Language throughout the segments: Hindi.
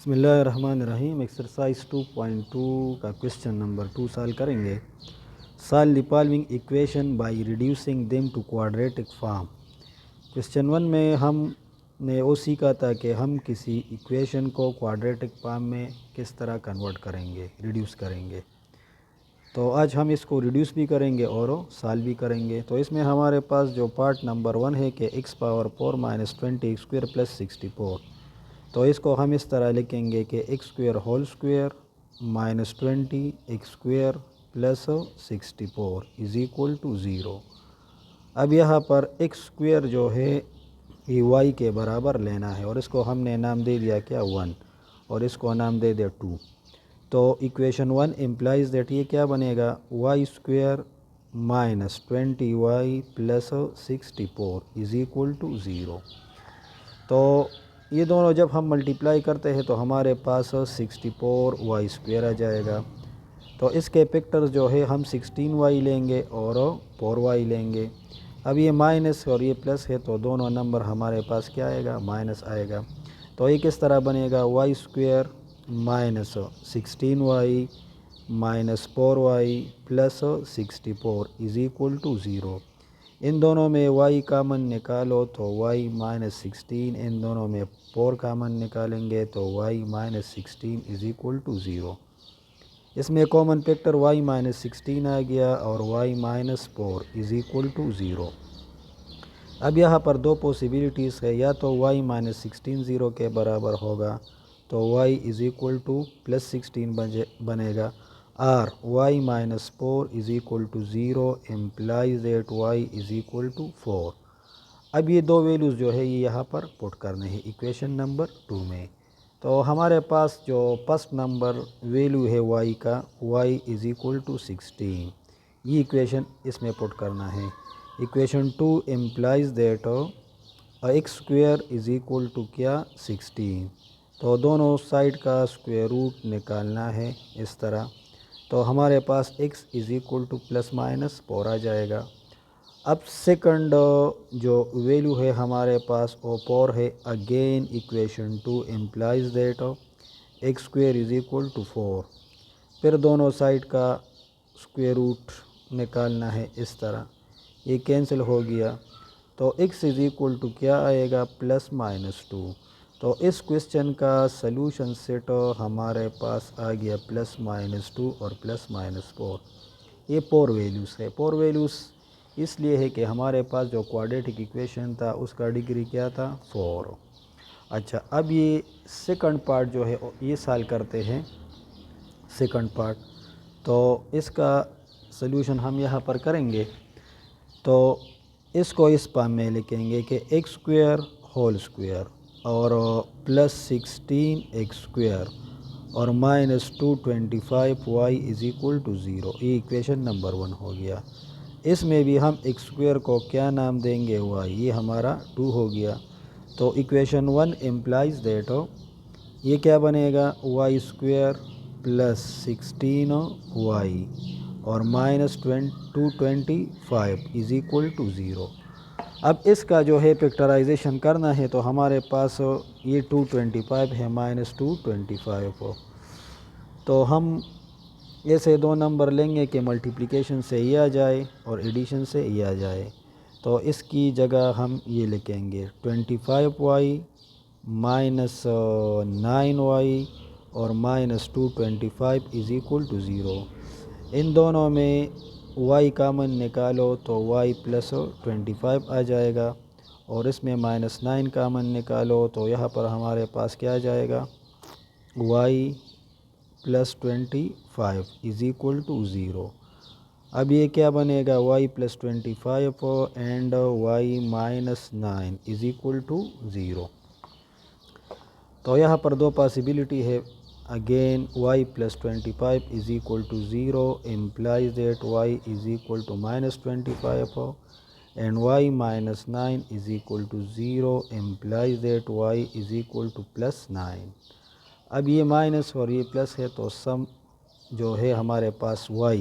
बिस्मिल्लाहिर्रहमानिर्रहीम। एक्सरसाइज 2.2 का क्वेश्चन नंबर 2 सॉल्व करेंगे। Solve the following equation by reducing them to quadratic form. Question 1 में हमने वो सीखा था कि हम किसी इक्वेशन को क्वाड्रेटिक फॉर्म में किस तरह कन्वर्ट करेंगे, रिड्यूस करेंगे। तो आज हम इसको रिड्यूस भी करेंगे और सॉल्व भी करेंगे। तो इसमें हमारे पास जो पार्ट नंबर 1 है कि x power 4 minus 20 square plus 64। तो इसको हम इस तरह लिखेंगे कि x square whole square minus 20 x square plus 64 is equal to 0। अब यहाँ पर एक्स स्क्वायर जो है ये वाई के बराबर लेना है और इसको हमने नाम दे दिया क्या 1 और इसको नाम दे दिया 2। तो इक्वेशन 1 इम्प्लाइज दैट ये क्या बनेगा y square minus 20 y plus 64 is equal to 0। तो ये दोनों जब हम मल्टीप्लाई करते हैं तो हमारे पास 64 वाई स्क्वायर आ जाएगा। तो इसके फैक्टर्स जो है हम 16 वाई लेंगे और 4 वाई लेंगे। अब ये माइनस और ये प्लस है तो दोनों नंबर हमारे पास क्या आएगा माइनस आएगा। तो ये किस तरह बनेगा y square minus 16 y minus 4 y plus 64 is equal to 0। इन दोनों में y कामन निकालो तो y माइनस 16, इन दोनों में 4 कामन निकालेंगे तो y minus 16 is equal to 0। इसमें कॉमन फैक्टर y माइनस 16 आ गया और y minus 4 is equal to 0। अब यहाँ पर दो पॉसिबिलिटीज़ है, या तो y माइनस 16 ज़ीरो के बराबर होगा तो y is equal to plus 16 बनेगा, और y minus 4 is equal to 0 implies that y is equal to 4। अब ये दो वैल्यूज़ जो है ये यहाँ पर पुट करने हैं इक्वेशन नंबर 2 में। तो हमारे पास जो फर्स्ट नंबर वैल्यू है y का y इज़ इक्वल टू 16, ये इक्वेशन इसमें पुट करना है। Equation 2 implies that x square is equal to क्या 16। तो दोनों साइड का स्क्वायर रूट निकालना है इस तरह। तो हमारे पास x is equal to plus minus 4 आ जाएगा। अब सेकंड जो वैल्यू है हमारे पास वो 4 है। Again equation 2 implies that x square is equal to 4। फिर दोनों साइड का स्क्वायर रूट निकालना है इस तरह, ये कैंसिल हो गया। तो x इज़ इक्वल टू क्या आएगा प्लस माइनस 2। तो इस क्वेश्चन का सलूशन सेट हमारे पास आ गया प्लस माइनस 2 और प्लस माइनस 4। ये 4 वैल्यूज़ है। 4 वैल्यूज़ इसलिए है कि हमारे पास जो क्वाड्रेटिक इक्वेशन था उसका डिग्री क्या था 4। अच्छा, अब ये सेकंड पार्ट जो है ये सॉल्व करते हैं सेकंड पार्ट। तो इसका सलूशन हम यहाँ पर करेंगे। तो इसको इस फॉर्म में लिखेंगे कि एक्स स्क्वायर होल स्क्वायर और प्लस 16 एक्स स्क्वायर और minus 225 y is equal to 0। ये इक्वेशन नंबर 1 हो गया। इसमें भी हम एक्स स्क्वायर को क्या नाम देंगे वाई, ये हमारा 2 हो गया। तो इक्वेशन 1 इम्प्लाइज दैट ये क्या बनेगा वाई स्क्वायर प्लस 16 वाई और माइनस 225 इज़ इक्वल टू 0। अब इसका जो है फैक्टराइजेशन करना है तो हमारे पास ये 225 है माइनस 225 हो। तो हम ऐसे दो नंबर लेंगे कि मल्टीप्लिकेशन से ये आ जाए और एडिशन से ये आ जाए। तो इसकी जगह हम ये लिखेंगे 25y माइनस 9y और माइनस 225 इज़ इक्वल टू 0। इन दोनों में y कामन निकालो तो y प्लस 25 आ जाएगा और इसमें माइनस 9 कामन निकालो तो यहाँ पर हमारे पास क्या आ जाएगा y plus 25 is equal to 0। अब ये क्या बनेगा y plus 25 and y minus 9 is equal to 0। तो यहाँ पर दो पॉसिबिलिटी है। Again y plus 25 is equal to 0 implies that y is equal to minus 25 and y minus 9 is equal to 0 implies that y is equal to plus 9। अब ये माइनस और ये प्लस है तो सम जो है हमारे पास y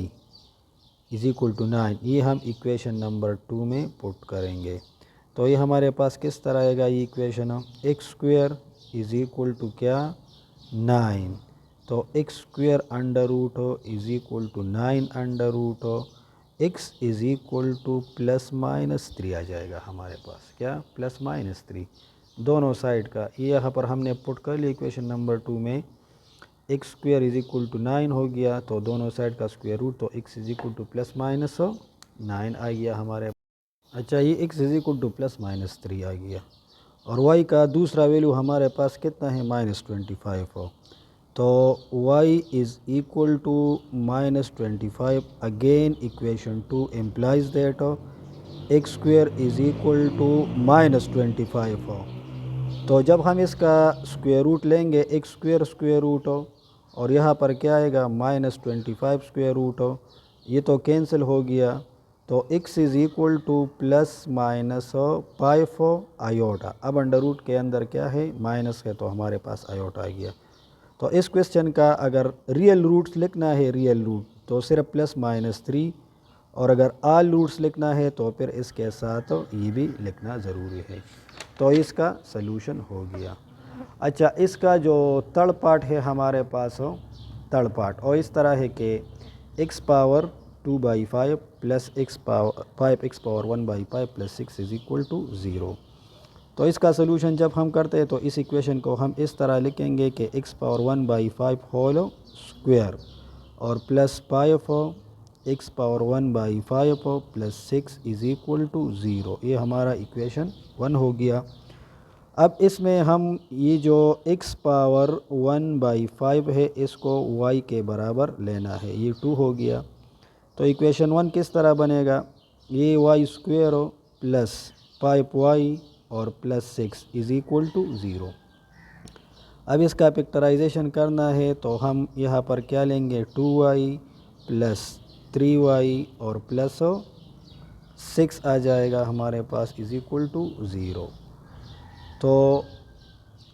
इज़ इक्वल टू 9, ये हम इक्वेशन नंबर 2 में पुट करेंगे। तो ये हमारे पास किस तरह आएगा ये equation x square is equal to क्या 9। तो x square under root is equal to 9 under root x is equal to plus minus 3 आ जाएगा हमारे पास। क्या? प्लस माइनस 3 दोनों साइड का। ये यहाँ पर हमने पुट कर लिया इक्वेशन नंबर 2 में। X square is equal to 9 हो गया, तो दोनों साइड का स्क्वेयर रूट, तो x is equal to plus minus 9 आ गया हमारे। अच्छा, ये x is equal to plus minus 3 आ गया। और वाई का दूसरा वैल्यू हमारे पास कितना है? -25 हो। तो y is equal to -25। Again equation 2 implies that x square is equal to -25 हो। तो जब हम इसका स्क्वेयर रूट लेंगे, एक्स स्क्वेयर स्क्वेयर रूट हो, और यहाँ पर क्या आएगा? -25 स्क्वेयर रूट हो। ये तो कैंसिल हो गया। तो x is equal to plus minus 5 iota. अब अंडर रूट के अंदर क्या है? माइनस है, तो हमारे पास आयोटा आ गया। तो इस क्वेश्चन का अगर रियल रूट्स लिखना है, रियल रूट, तो सिर्फ +-3, और अगर आल रूट्स लिखना है तो फिर इसके साथ ये भी लिखना ज़रूरी है। तो इसका सलूशन हो गया। अच्छा, इसका जो थर्ड पार्ट है हमारे पास हो, थर्ड पार्ट और इस तरह है कि x power 2/5 plus x power 5x power 1/5 plus 6 is equal to 0। तो इसका सलूशन जब हम करते हैं तो इस इक्वेशन को हम इस तरह लिखेंगे कि x पावर 1/5 होल स्क्वायर और plus 5 x power 1/5 plus 6 is equal to 0। ये हमारा इक्वेशन 1 हो गया। अब इसमें हम ये जो x पावर 1/5 है इसको y के बराबर लेना है, ये 2 हो गया। तो इक्वेशन 1 किस तरह बनेगा? ये y स्क्वेयर हो प्लस 5y और प्लस 6 इज़ इक्वल टू 0। अब इसका पिक्चराइजेशन करना है तो हम यहाँ पर क्या लेंगे? 2y प्लस 3y और प्लस 6 आ जाएगा हमारे पास इज़ इक्वल टू 0। तो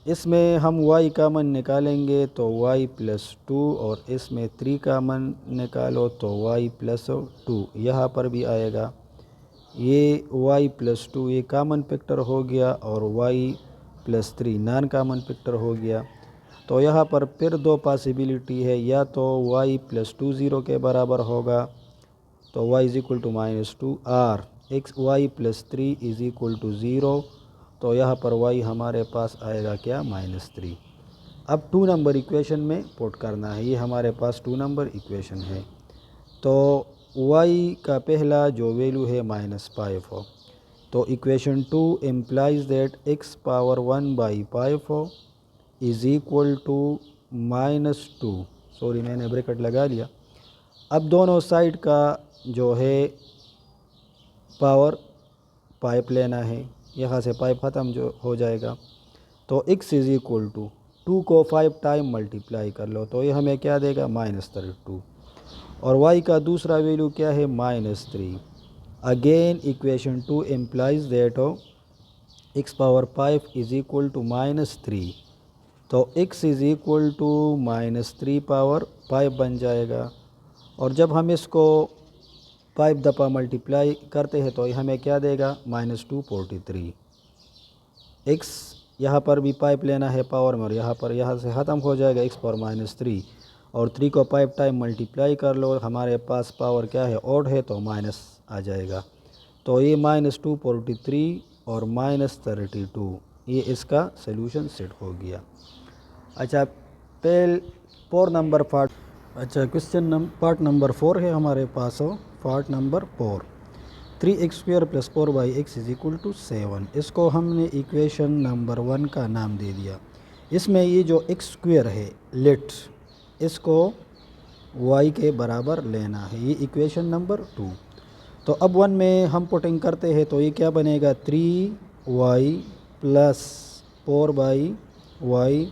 इसमें हम y कॉमन निकालेंगे तो y प्लस 2 और इसमें 3 कॉमन निकालो तो y प्लस 2 यहाँ पर भी आएगा। ये y प्लस 2 ये कॉमन फैक्टर हो गया और y plus 3 non common factor हो गया। तो यहाँ पर फिर दो पॉसिबिलिटी है, या तो y प्लस 2 0 के बराबर होगा तो y इज़ इक्वल टू -2, और y plus 3 is equal to 0, तो यहाँ पर y हमारे पास आएगा क्या? -3। अब 2 नंबर इक्वेशन में पुट करना है। ये हमारे पास 2 नंबर इक्वेशन है। तो y का पहला जो वैल्यू है -5 हो, तो equation 2 implies that x power 1/5 is equal to -2। Sorry, मैंने ब्रैकेट लगा लिया। अब दोनों साइड का जो है पावर पाइप लेना है, यहाँ से पाइप ख़त्म जो हो जाएगा। तो x इज़ इक्वल टू 2 को 5 टाइम मल्टीप्लाई कर लो तो ये हमें क्या देगा? -32। और y का दूसरा वैल्यू क्या है? -3। Again equation 2 implies that x power 5 is equal to -3। तो x is equal to -3 power 5 बन जाएगा। और जब हम इसको 5 दफ़ा मल्टीप्लाई करते हैं तो हमें क्या देगा? -243। x यहाँ पर भी पाइप लेना है पावर में, और यहाँ पर यहाँ से ख़त्म हो जाएगा x पावर -3, और 3 को 5 टाइम मल्टीप्लाई कर लो, हमारे पास पावर क्या है? ऑड है, तो माइनस आ जाएगा। तो ये -243 और -32, ये इसका सलूशन सेट हो गया। अच्छा, फोर नंबर पार्ट। अच्छा, क्वेश्चन पार्ट नंबर 4 है हमारे पास हो। Part number 4, 3x² plus 4/x is equal to 7। इसको हमने इक्वेशन नंबर 1 का नाम दे दिया। इसमें ये जो x² है लेट इसको y के बराबर लेना है, ये इक्वेशन नंबर 2। तो अब 1 में हम पुटिंग करते हैं तो ये क्या बनेगा? 3y plus 4/y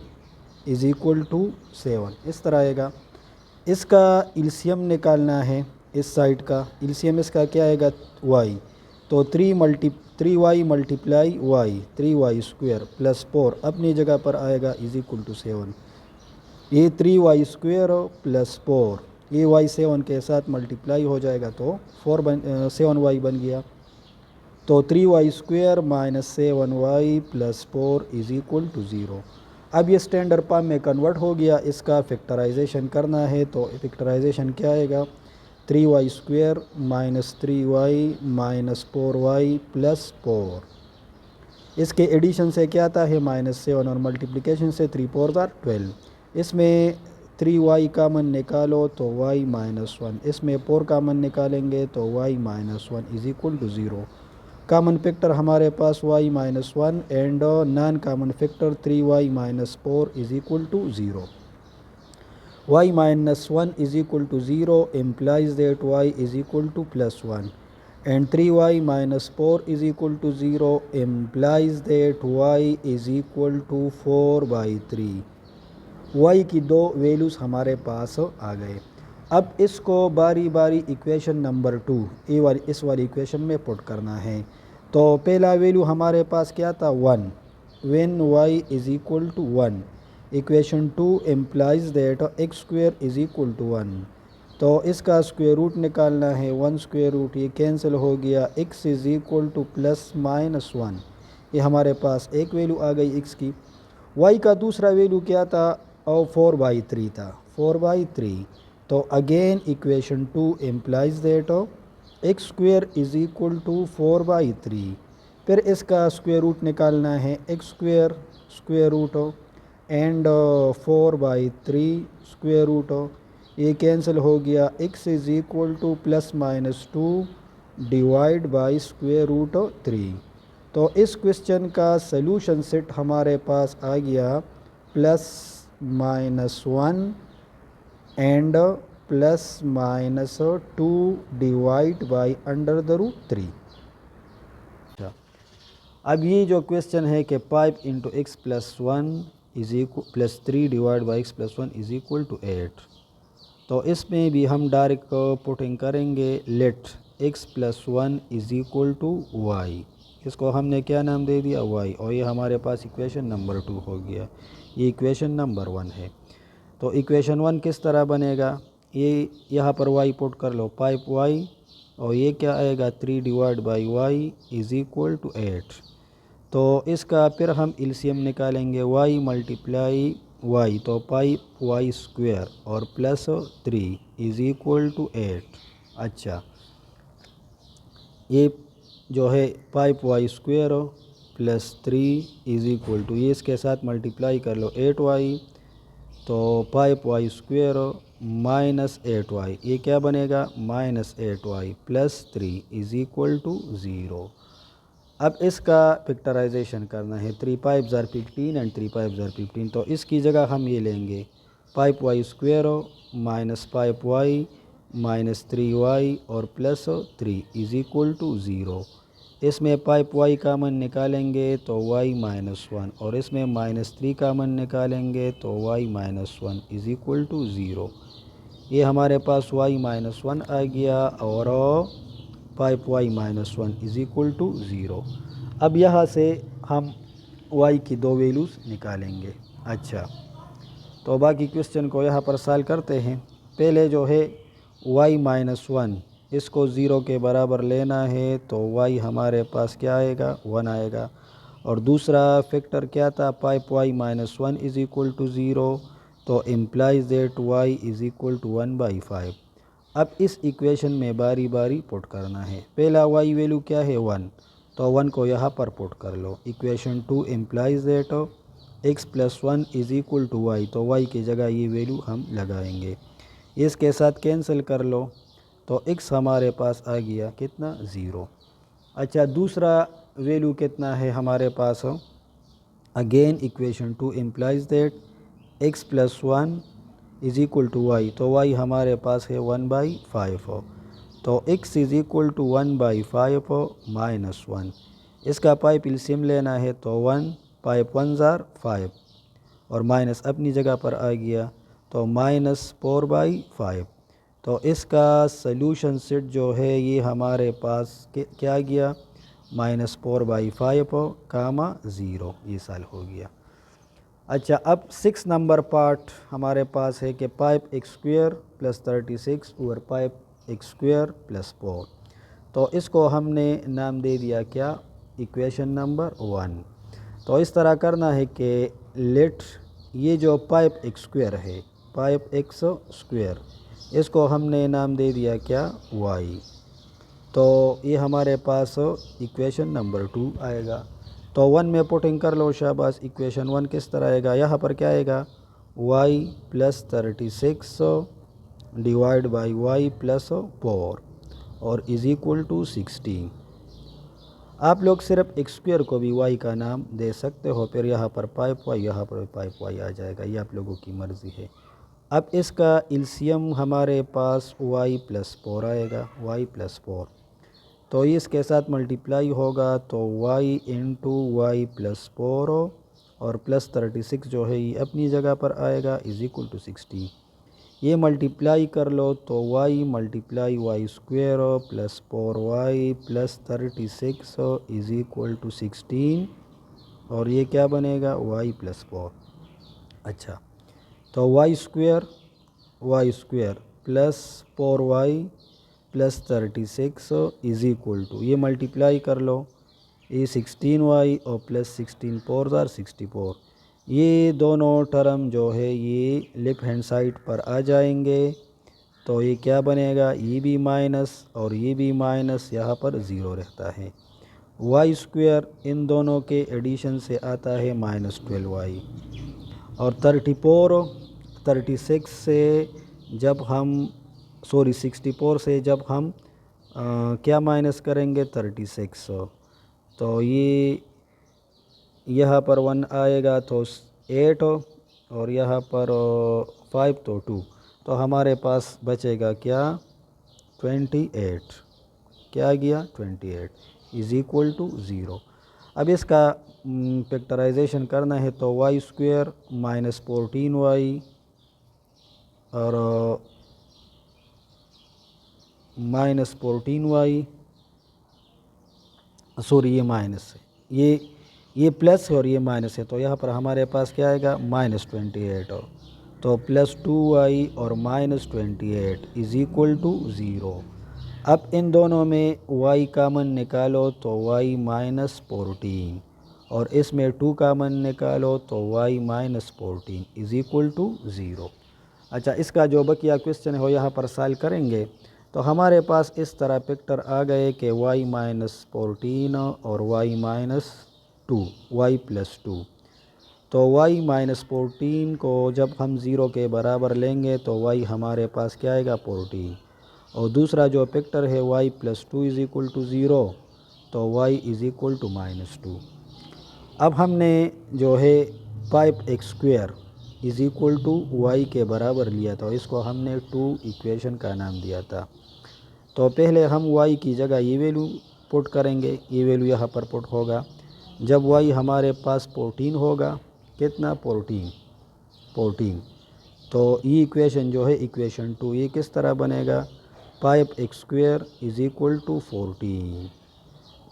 is equal to 7, इस तरह आएगा। इसका एलसीएम निकालना है, इस साइड का एलसीएम इसका क्या आएगा? y। तो 3y multiply y, 3y² plus 4 अपनी जगह पर आएगा इज़ इक्वल टू 7। ये 3y² प्लस 4, ये y 7 के साथ मल्टीप्लाई हो जाएगा तो 7y बन गया। तो 3y² minus 7y plus 4 is equal to 0। अब ये स्टैंडर्ड फॉर्म में कन्वर्ट हो गया, इसका फैक्टराइजेशन करना है। तो फैक्टराइजेशन क्या आएगा, 3y² minus 3y minus 4y plus 4। इसके एडिशन से क्या आता है -7 और मल्टीप्लिकेशन से 3 4 12। इसमें 3y कामन निकालो तो y -1, इसमें 4 कामन निकालेंगे तो y -1 is equal to 0। Common factor हमारे पास y -1 and non common factor 3y - 4 is equal to 0। y -1 is equal to 0 implies that y is equal to +1 and 3y - 4 is equal to 0 implies that y is equal to 4/3। y की दो वैल्यूज़ हमारे पास आ गए। अब इसको बारी बारी इक्वेशन नंबर 2 इस वाली इक्वेशन में पुट करना है। तो पहला वैल्यू हमारे पास क्या था 1, when y is equal to 1। Equation 2 implies that x² is equal to 1। तो इसका स्क्वायर रूट निकालना है, 1 स्क्वायर रूट ये कैंसिल हो गया, x इज इक्वल टू +-1। ये हमारे पास एक वैल्यू आ गई x की। y का दूसरा वैल्यू क्या था, और 4/3 था, 4/3। तो again equation 2 implies that x² is equal to 4/3। फिर इसका स्क्वायर रूट निकालना है, x² square root and 4/3 square root, ये कैंसिल हो गया, x is equal to +-2 divide by square root 3। तो इस क्वेश्चन का सलूशन सेट हमारे पास आ गया +-1 एंड +-2 डिवाइड बाई √3। अब ये जो क्वेश्चन है कि 5 × x + 1 is equal +3 divide by x + 1 is equal to 8। तो इसमें भी हम डायरेक्ट पुटिंग करेंगे, let x + 1 is equal to y। इसको हमने क्या नाम दे दिया, y, और ये हमारे पास इक्वेशन नंबर 2 हो गया। ये इक्वेशन नंबर 1 है। तो इक्वेशन 1 किस तरह बनेगा, ये यहाँ पर y पुट कर लो 5y, और ये क्या आएगा 3 divide by y is equal to 8। तो इसका फिर हम एलसीएम निकालेंगे, y मल्टीप्लाई y, तो 5y² और +3 इज इक्वल टू 8। अच्छा, ये जो है 5y² +3 इज इक्वल टू, ये इसके साथ मल्टीप्लाई कर लो 8y, तो 5y² माइनस 8y, ये क्या बनेगा -8y +3 इज इक्वल टू 0। अब इसका फैक्टराइजेशन करना है, 3 5 * 15 एंड 3 5 * 15। तो इसकी जगह हम ये लेंगे 5y² minus 5y minus 3y और +3 इज इक्वल टू 0। इसमें 5y कामन निकालेंगे तो y -1, और इसमें -3 कामन निकालेंगे तो y -1 इज इक्वल टू 0। ये हमारे पास y -1 आ गया और 5y -1 इज इक्वल टू 0। अब यहाँ से हम y की दो वैल्यूज़ निकालेंगे। अच्छा, तो बाकी क्वेश्चन को यहाँ पर सॉल्व करते हैं। पहले जो है y -1, इसको 0 के बराबर लेना है, तो y हमारे पास क्या आएगा 1 आएगा। और दूसरा फैक्टर क्या था 5y -1 इज इक्वल टू 0, तो implies that y is equal to 1/5। अब इस इक्वेशन में बारी बारी पुट करना है। पहला y वैल्यू क्या है 1, तो 1 को यहाँ पर पुट कर लो। Equation 2 implies that x + 1 is equal to y, तो y की जगह ये वैल्यू हम लगाएंगे, इसके साथ कैंसिल कर लो, तो x हमारे पास आ गया कितना 0। अच्छा, दूसरा वैल्यू कितना है हमारे पास, again equation 2 implies that x + 1 is equal to y, तो y हमारे पास है 1/5, तो x is equal to 1/5 minus 1। इसका पाइप एलसीएम लेना है, तो 1 5 1 * 5 और माइनस अपनी जगह पर आ गया, तो -4/5। तो इसका सल्यूशन सेट जो है ये हमारे पास क्या गया -4/5, 0, ये साल हो गया। अच्छा, अब 6 नंबर पार्ट हमारे पास है कि 5x² + 36 और 5x² + 4। तो इसको हमने नाम दे दिया क्या, इक्वेशन नंबर 1। तो इस तरह करना है कि लेट ये जो पाइप एक्स स्क्वायर है, पाइप एक्स स्क्वायर, इसको हमने नाम दे दिया क्या, वाई। तो ये हमारे पास इक्वेशन नंबर 2 आएगा। तो 1 में पुटिंग कर लो शाबाश। इक्वेशन 1 किस तरह आएगा, यहाँ पर क्या आएगा, y plus 36 divide by y plus 4 और इज इक्वल टू 16। आप लोग सिर्फ एक्स स्क्वायर को भी y का नाम दे सकते हो, फिर यहाँ पर पाइप y, यहाँ पर पाइप y आ जाएगा, ये आप लोगों की मर्ज़ी है। अब इसका एलसीएम हमारे पास y प्लस 4 आएगा, y प्लस 4, तो इसके साथ मल्टीप्लाई होगा तो y इंटू वाई प्लस 4 और प्लस 36 जो है ये अपनी जगह पर आएगा, इज इक्वल टू 16। ये मल्टीप्लाई कर लो तो y multiply y square plus 4y plus 36 is equal to 16 और ये क्या बनेगा, y प्लस 4। अच्छा, तो y square plus 4y plus 36 is equal to, ये मल्टीप्लाई कर लो, ये 16y और प्लस 16 4 64। ये दोनों टर्म जो है ये लेफ़्ट हैंड साइड पर आ जाएंगे, तो ये क्या बनेगा, ये भी माइनस और ये भी माइनस, यहाँ पर ज़ीरो रहता है। वाई स्क्वायर इन दोनों के एडिशन से आता है -12y और 36 से जब हम 64 से जब हम क्या माइनस करेंगे, 36, तो ये यहाँ पर 1 आएगा तो 8 और यहाँ पर 5 तो 2, तो हमारे पास बचेगा क्या, 28। क्या गया, 28 इज़ इक्वल टू 0। अब इसका फैक्टराइजेशन करना है तो वाई स्क्वायर माइनस 14y और माइनस 14y, सॉरी ये माइनस है, ये प्लस है और ये माइनस है, तो यहाँ पर हमारे पास क्या आएगा, -28, तो प्लस 2y और -28 इज़ इक्वल टू 0। अब इन दोनों में y कामन निकालो तो y -14 और इसमें 2 कामन निकालो तो y -14 इज़ इक्वल टू 0। अच्छा, इसका जो बकिया क्वेश्चन है वो यहाँ पर सॉल्व करेंगे तो हमारे पास इस तरह पिक्चर आ गए कि y -14 और y प्लस 2। तो y -14 को जब हम 0 के बराबर लेंगे तो y हमारे पास क्या आएगा, 14, और दूसरा जो पिक्चर है y plus 2 is equal to 0, तो y इज़ इक्वल टू -2। अब हमने जो है five x square is equal to y के बराबर लिया था, इसको हमने 2 इक्वेशन का नाम दिया था। तो पहले हम y की जगह ये वैल्यू पुट करेंगे, ये वैल्यू यहाँ पर पुट होगा। जब y हमारे पास 14 होगा, कितना, 14, तो ये इक्वेशन जो है इक्वेशन 2, ये किस तरह बनेगा, five x square is equal to 14,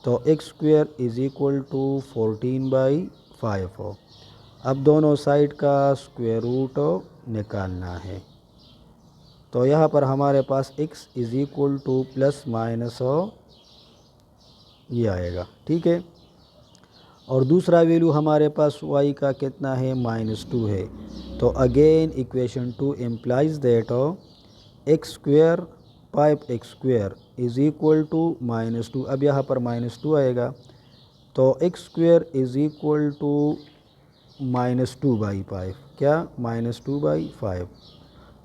तो x square is equal to 14/5। अब दोनों साइड का स्क्वायर रूट निकालना है, तो यहाँ पर हमारे पास x is equal to plus minus ये आएगा, ठीक है। और दूसरा वैल्यू हमारे पास y का कितना है, -2 है, तो again equation 2 implies that x square five x square is equal to -2। अब यहाँ पर -2 आएगा, तो x square is equal to -2/5, क्या, -2/5।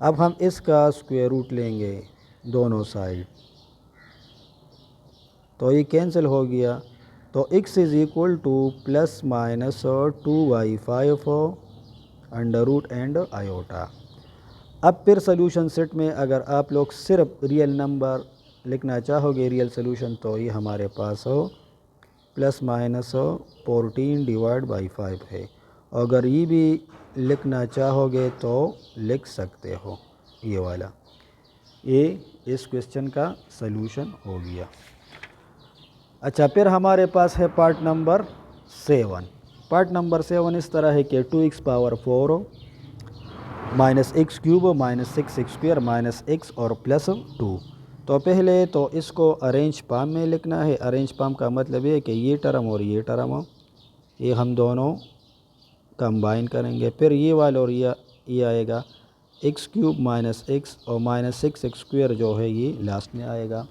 अब हम इसका स्क्वायर रूट लेंगे दोनों साइड, तो ये कैंसिल हो गया, तो x is equal to plus minus 2/5 under root and iota. अब फिर सोल्यूशन सेट में अगर आप लोग सिर्फ रियल नंबर लिखना चाहोगे, रियल सोल्यूशन, तो ये हमारे पास हो प्लस माइनस 14 डिवाइड बाई 5 है। अगर ये भी लिखना चाहोगे तो लिख सकते हो, ये वाला। ये इस क्वेश्चन का सलूशन हो गया। अच्छा, फिर हमारे पास है पार्ट नंबर 7। पार्ट नंबर 7 इस तरह है कि 2x power 4 minus x cube minus 6x square minus x और प्लस 2। तो पहले तो इसको अरेंज पाम में लिखना है। अरेंज पाम का मतलब है कि ये टर्म और ये टर्म, ये हम दोनों कंबाइन करेंगे, फिर ये वाला और ये आएगा एक्स क्यूब माइनस एक्स और माइनस सिक्स एक्स स्क्वेयर जो है ये लास्ट में आएगा।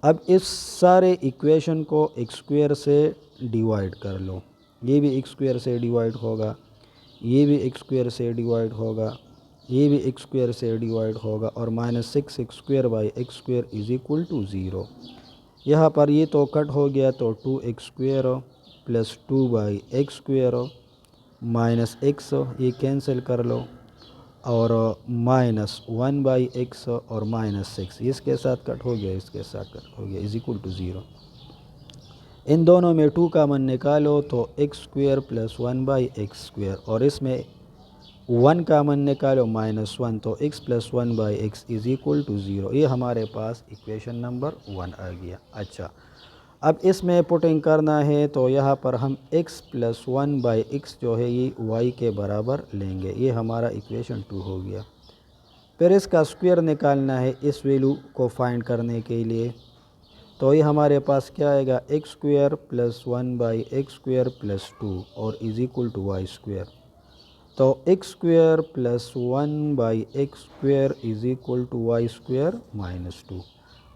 अब इस सारे इक्वेशन को एक्स स्क्वेयर से डिवाइड कर लो, ये भी एक्स स्क्वेयर से डिवाइड होगा, ये भी एक्स स्क्वेयर से डिवाइड होगा, ये भी एक्स स्क्वेयर से डिवाइड होगा और minus six x square by x square is equal to zero. यहाँ पर ये तो कट हो गया तो two x square plus two by x square minus x ये कैंसिल कर लो और माइनस वन बाई एक्स और माइनस सिक्स इसके साथ कट हो गया, इसके साथ कट हो गया इज इक्वल टू ज़ीरो। इन दोनों में टू कामन निकालो तो x square plus one by x square और इसमें वन कामन निकालो माइनस वन तो x plus one by x is equal to zero. ये हमारे पास इक्वेशन नंबर वन आ गया। अच्छा, अब इसमें पुटिंग करना है तो यहाँ पर हम x plus one by x जो है ये y के बराबर लेंगे, ये हमारा इक्वेशन टू हो गया। फिर इसका स्क्वायर निकालना है इस वैल्यू को फाइंड करने के लिए, तो ये हमारे पास क्या आएगा x square plus one by x square plus two और is equal to y square. तो x square plus one by x square is equal to y square minus two.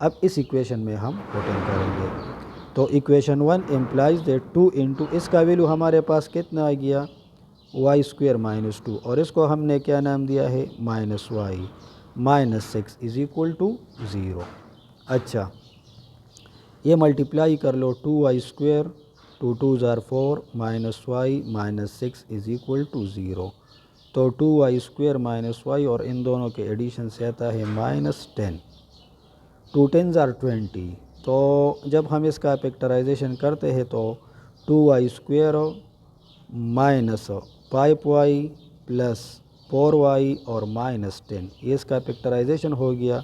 अब इस इक्वेशन में हम पुटिंग करेंगे तो equation one implies that two into इसका वैल्यू हमारे पास कितना आ गया वाई स्क्वायर माइनस टू और इसको हमने क्या नाम दिया है minus y minus six is equal to zero. अच्छा, ये मल्टीप्लाई कर लो two y square two two ज़ार four minus y minus six is equal to zero. तो two y square minus y और इन दोनों के एडिशन से आता है माइनस टेन, टू टेन ज़ार ट्वेंटी। तो जब हम इसका फैक्टराइजेशन करते हैं तो two y square minus five y plus four y और माइनस टेन, ये इसका फैक्टराइजेशन हो गया।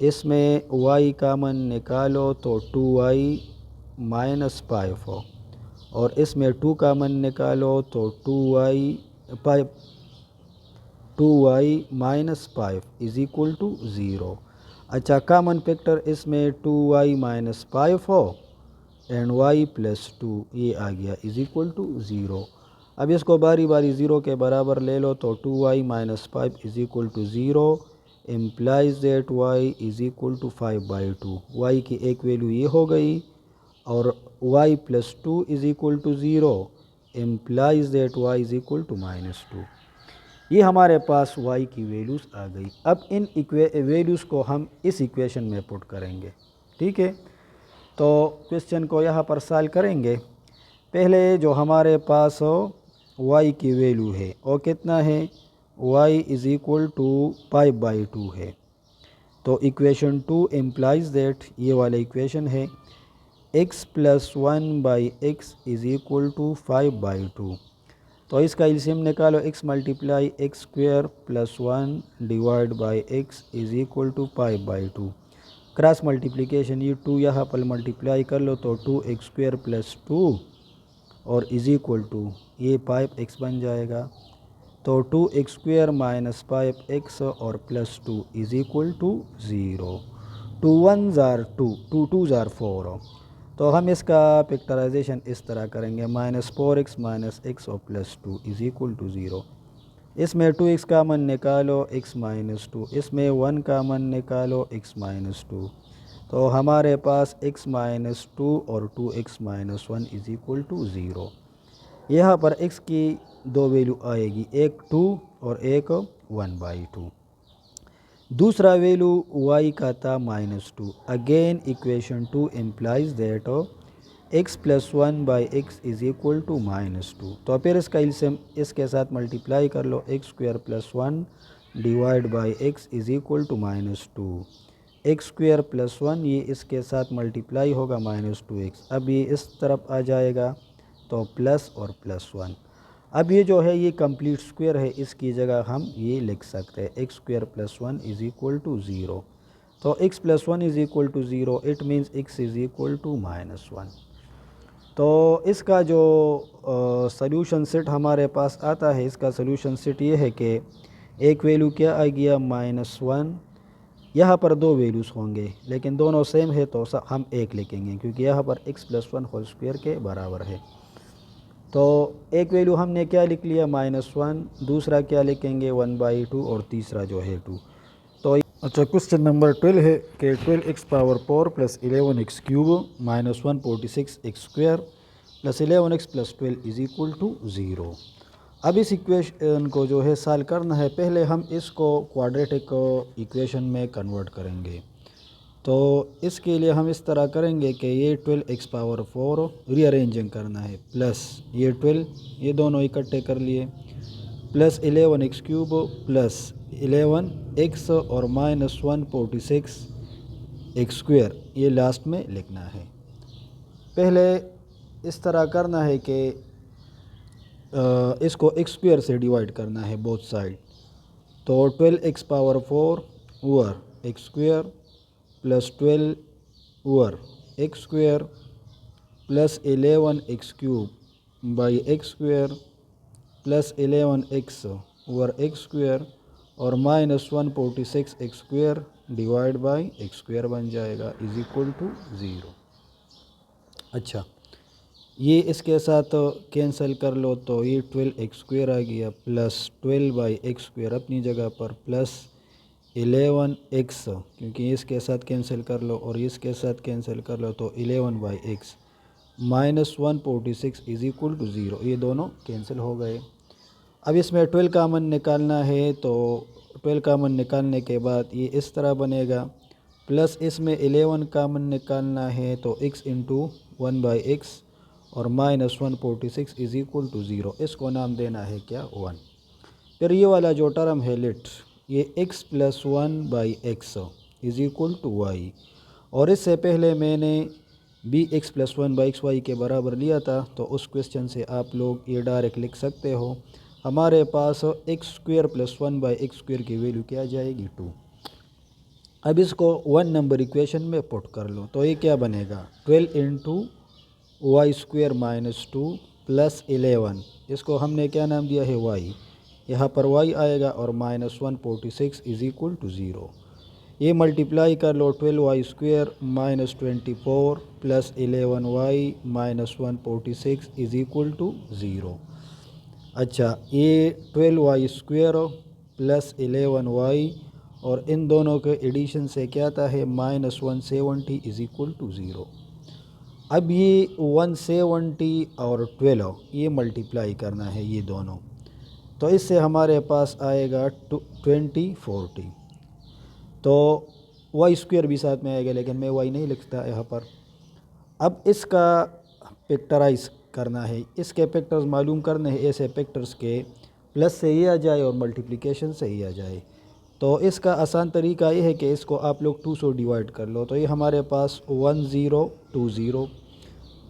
इसमें y कामन निकालो तो टू वाई माइनस फाइव और इसमें टू कामन निकालो तो two y minus five is equal to zero. अच्छा, कामन फैक्टर इसमें टू वाई माइनस फाइव हो एंड वाई प्लस टू ये आ गया इज़ इक्वल टू ज़ीरो। अब इसको बारी बारी ज़ीरो के बराबर ले लो तो two y minus five is equal to zero implies that y is equal to five by two. Y की एक वैल्यू ये हो गई और y plus two is equal to zero implies that y is equal to minus two. ये हमारे पास y की वैल्यूज़ आ गई। अब इन वैल्यूज़ को हम इस इक्वेशन में पुट करेंगे। ठीक है, तो क्वेश्चन को यहाँ पर सॉल्व करेंगे। पहले जो हमारे पास y की वैल्यू है वो कितना है y is equal to pi by two है। तो इक्वेशन टू इम्प्लाइज दैट ये वाला इक्वेशन है x plus one by x is equal to five by two. तो इसका एलसीएम निकालो x multiply x square plus one divide by x is equal to five by two. Cross multiplication ये टू यहाँ पर मल्टीप्लाई कर लो तो two x square plus two और इज़ इक्वल टू ये फाइव एक्स बन जाएगा। तो two x square minus five x और plus two is equal to zero. Two one ज़ार टू, टू टू ज़ार फोर। तो हम इसका फैक्टराइजेशन इस तरह करेंगे minus four x minus x और plus two is equal to zero. इसमें टू एक्स कामन निकालो एक्स माइनस टू, इसमें वन कामन निकालो एक्स माइनस टू। तो हमारे पास एक्स माइनस टू और two x minus one is equal to zero. यहाँ पर x की दो वैल्यू आएगी, एक टू और एक वन बाई टू। दूसरा वैल्यू y का था minus two. Again equation two implies that x plus one by x is equal to minus two. तो फिर इसका एलसीएम इसके साथ मल्टीप्लाई कर लो x square plus one divide by x is equal to minus two. X square plus one ये इसके साथ मल्टीप्लाई होगा माइनस टू एक्स। अब ये इस तरफ आ जाएगा तो प्लस और प्लस वन। अब ये जो है ये कंप्लीट स्क्वायर है, इसकी जगह हम ये लिख सकते हैं x square plus one is equal to zero. तो x plus one is equal to zero it means x is equal to minus one. तो इसका जो सॉल्यूशन सेट हमारे पास आता है, इसका सॉल्यूशन सेट ये है कि एक वैल्यू क्या आ गया माइनस वन, यहाँ पर दो वैल्यूज़ होंगे लेकिन दोनों सेम है तो हम एक लिखेंगे क्योंकि यहाँ पर x plus one whole square के बराबर है। तो एक वैल्यू हमने क्या लिख लिया -1, दूसरा क्या लिखेंगे 1/2 और तीसरा जो है 2। तो अच्छा क्वेश्चन नंबर 12 है कि 12x⁴ plus 11x³ minus 146x² plus 11x plus 12 is equal to 0। अब इस इक्वेशन को जो है सॉल्व करना है। पहले हम इसको क्वाड्रेटिक इक्वेशन में कन्वर्ट करेंगे। तो इसके लिए हम इस तरह करेंगे कि ये 12x⁴ रीअरेंजिंग करना है, प्लस ये 12 ये दोनों इकट्ठे कर लिए, प्लस 11x³ प्लस 11x और माइनस 146x² ये लास्ट में लिखना है। पहले इस तरह करना है कि इसको x² से डिवाइड करना है बोथ साइड। तो 12x⁴ over x² plus 12 over x² plus 11x³ by x² plus 11x over x² और minus 146x² divide by x² बन जाएगा इज इक्वल टू 0। अच्छा ये इसके साथ कैंसिल कर लो तो ये 12x² आ गया प्लस 12/x² अपनी जगह पर प्लस 11x क्योंकि इसके साथ कैंसिल कर लो और इसके साथ कैंसिल कर लो तो 11/x minus 146 is equal to 0। ये दोनों कैंसिल हो गए। अब इसमें 12 कामन निकालना है तो 12 कामन निकालने के बाद ये इस तरह बनेगा, प्लस इसमें 11 कामन निकालना है तो x इंटू 1/x और माइनस 146 इज इक्वल टू 0। इसको नाम देना है क्या 1। फिर ये वाला जो टर्म है लेट ये x plus 1/x is equal to y और इससे पहले मैंने भी x प्लस 1/x y के बराबर लिया था तो उस क्वेश्चन से आप लोग ये डायरेक्ट लिख सकते हो। हमारे पास x² प्लस 1/x² की वैल्यू क्या जाएगी 2। अब इसको 1 नंबर इक्वेशन में पुट कर लो तो ये क्या बनेगा 12 इंटू y² माइनस 2 प्लस 11 इसको हमने क्या नाम दिया है y, यहाँ पर y आएगा और माइनस 146 इज इक्वल टू 0। ये मल्टीप्लाई कर लो 12y² minus 24 plus 11y minus 146 is equal to 0। अच्छा ये 12y² प्लस 11y और इन दोनों के एडिशन से क्या आता है माइनस 170 इज इक्वल टू 0। अब ये 170 और 12 ये मल्टीप्लाई करना है ये दोनों, तो इससे हमारे पास आएगा 2040। तो y² भी साथ में आएगा लेकिन मैं y नहीं लिखता यहाँ पर। अब इसका फैक्टराइज करना है, इसके फैक्टर्स मालूम करने हैं ऐसे फैक्टर्स के प्लस से ये आ जाए और मल्टीप्लिकेशन से ही आ जाए। तो इसका आसान तरीका ये है कि इसको आप लोग 2 से डिवाइड कर लो तो ये हमारे पास 1020,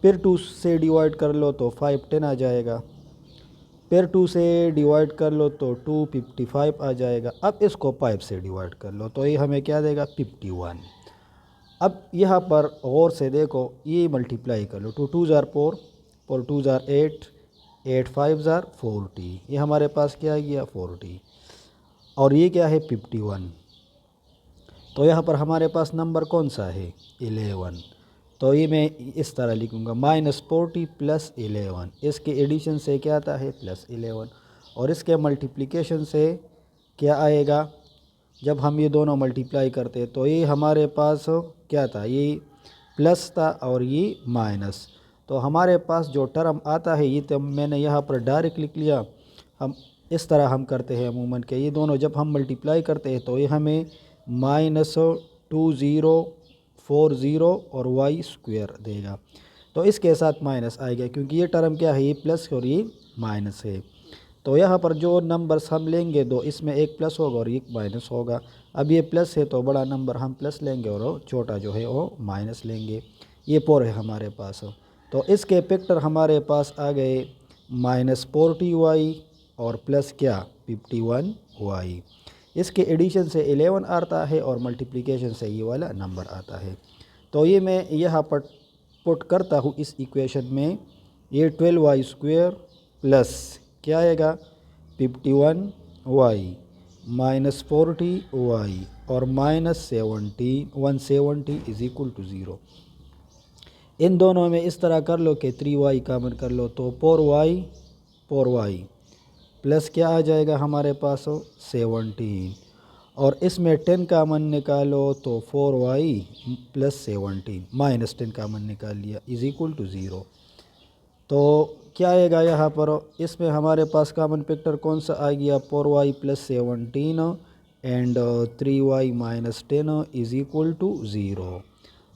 फिर 2 से डिवाइड कर लो तो 510 आ जाएगा, फिर 2 से डिवाइड कर लो तो 255 आ जाएगा। अब इसको 5 से डिवाइड कर लो तो ये हमें क्या देगा 51। अब यहाँ पर गौर से देखो ये मल्टीप्लाई कर लो 2 2 ज़ार 4 4 2 ज़ार 8 8 5 ज़ार 40 ये हमारे पास क्या आ गया 40 और ये क्या है 51। तो यहाँ पर हमारे पास नंबर कौन सा है 11। तो ये मैं इस तरह लिखूँगा -40 प्लस 11 इसके एडिशन से क्या आता है प्लस 11 और इसके मल्टीप्लिकेशन से क्या आएगा जब हम ये दोनों मल्टीप्लाई करते तो ये हमारे पास क्या था ये प्लस था और ये माइनस। तो हमारे पास जो टर्म आता है ये तो मैंने यहाँ पर डायरेक्ट लिख लिया। हम इस तरह हम करते हैं अमूमन के ये दोनों जब हम मल्टीप्लाई करते हैं तो ये हमें -2040 और y² देगा। तो इसके साथ माइनस आएगा क्योंकि ये टर्म क्या है ये प्लस और ये माइनस है। तो यहाँ पर जो नंबर्स हम लेंगे दो इसमें एक प्लस होगा और एक माइनस होगा। अब ये प्लस है तो बड़ा नंबर हम प्लस लेंगे और छोटा जो है वो माइनस लेंगे। ये 4 है हमारे पास। तो इसके फैक्टर हमारे पास आ गए -40y और प्लस क्या 51y। इसके एडिशन से 11 आता है और मल्टीप्लिकेशन से ये वाला नंबर आता है। तो ये मैं यहाँ पर पुट करता हूँ इस इक्वेशन में ये 12y² प्लस क्या आएगा 51y माइनस 40y और माइनस 170 इज इक्वल टू 0। इन दोनों में इस तरह कर लो कि 3y कामन कर लो, तो 4y प्लस क्या आ जाएगा हमारे पास 17, और इसमें 10 कामन निकालो तो 4y प्लस 17 माइनस 10 कामन निकाल लिया इज इक्वल टू 0। तो क्या आएगा यहाँ पर, इसमें हमारे पास कॉमन फैक्टर कौन सा आ गया, 4y plus 17 and 3y minus 10 is equal to 0।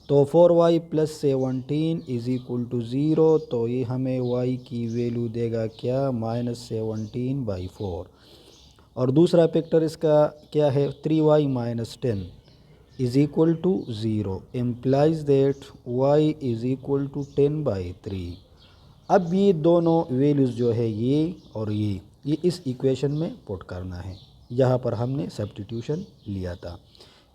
तो 4y plus 17 is equal to 0, तो ये हमें y की वैल्यू देगा क्या, -17/4। और दूसरा फैक्टर इसका क्या है, 3y minus 10 is equal to 0 implies that y is equal to 10/3। अब ये दोनों वैल्यूज़ जो है ये और ये इस इक्वेशन में पुट करना है, यहाँ पर हमने सब्स्टिट्यूशन लिया था।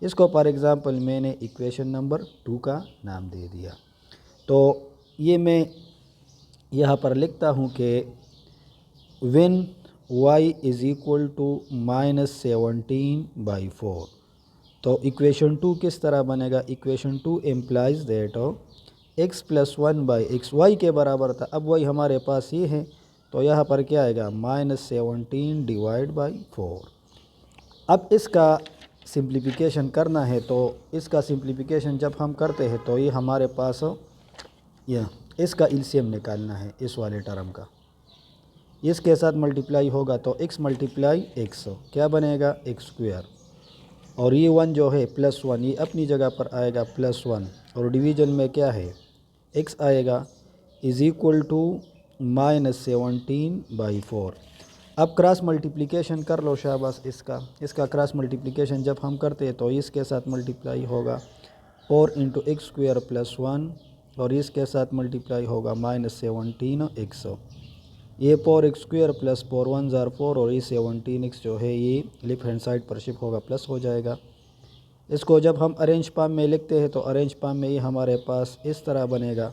इसको फॉर एग्ज़ाम्पल मैंने इक्वेशन नंबर 2 का नाम दे दिया। तो ये मैं यहाँ पर लिखता हूँ कि when y is equal to -17/4। तो इक्वेशन 2 किस तरह बनेगा, equation 2 implies that x plus 1/x y के बराबर था, अब y हमारे पास ये है, तो यहाँ पर क्या आएगा, -17/4। अब इसका सिंप्लीफिकेशन करना है, तो इसका सिंप्लीफिकेशन जब हम करते हैं तो ये हमारे पास यह इसका एलसीएम निकालना है, इस वाले टर्म का इसके साथ मल्टीप्लाई होगा, तो x मल्टीप्लाई x क्या बनेगा, x², और ये 1 जो है +1 ये अपनी जगह पर आएगा +1, और डिवीज़न में क्या है x आएगा इज़ इक्वल टू -17/4। अब क्रॉस मल्टीप्लिकेशन कर लो शाबाश, इसका क्रॉस मल्टीप्लिकेशन जब हम करते हैं तो इसके साथ मल्टीप्लाई होगा 4 × x² + 1, और इसके साथ मल्टीप्लाई होगा -17x, ये 4x² + 4 1 = 4, और ये 17x जो है ये लेफ्ट हैंड साइड पर शिफ्ट होगा, प्लस हो जाएगा। इसको जब हम अरेंज फॉर्म में लिखते हैं तो अरेंज फॉर्म में ये हमारे पास इस तरह बनेगा।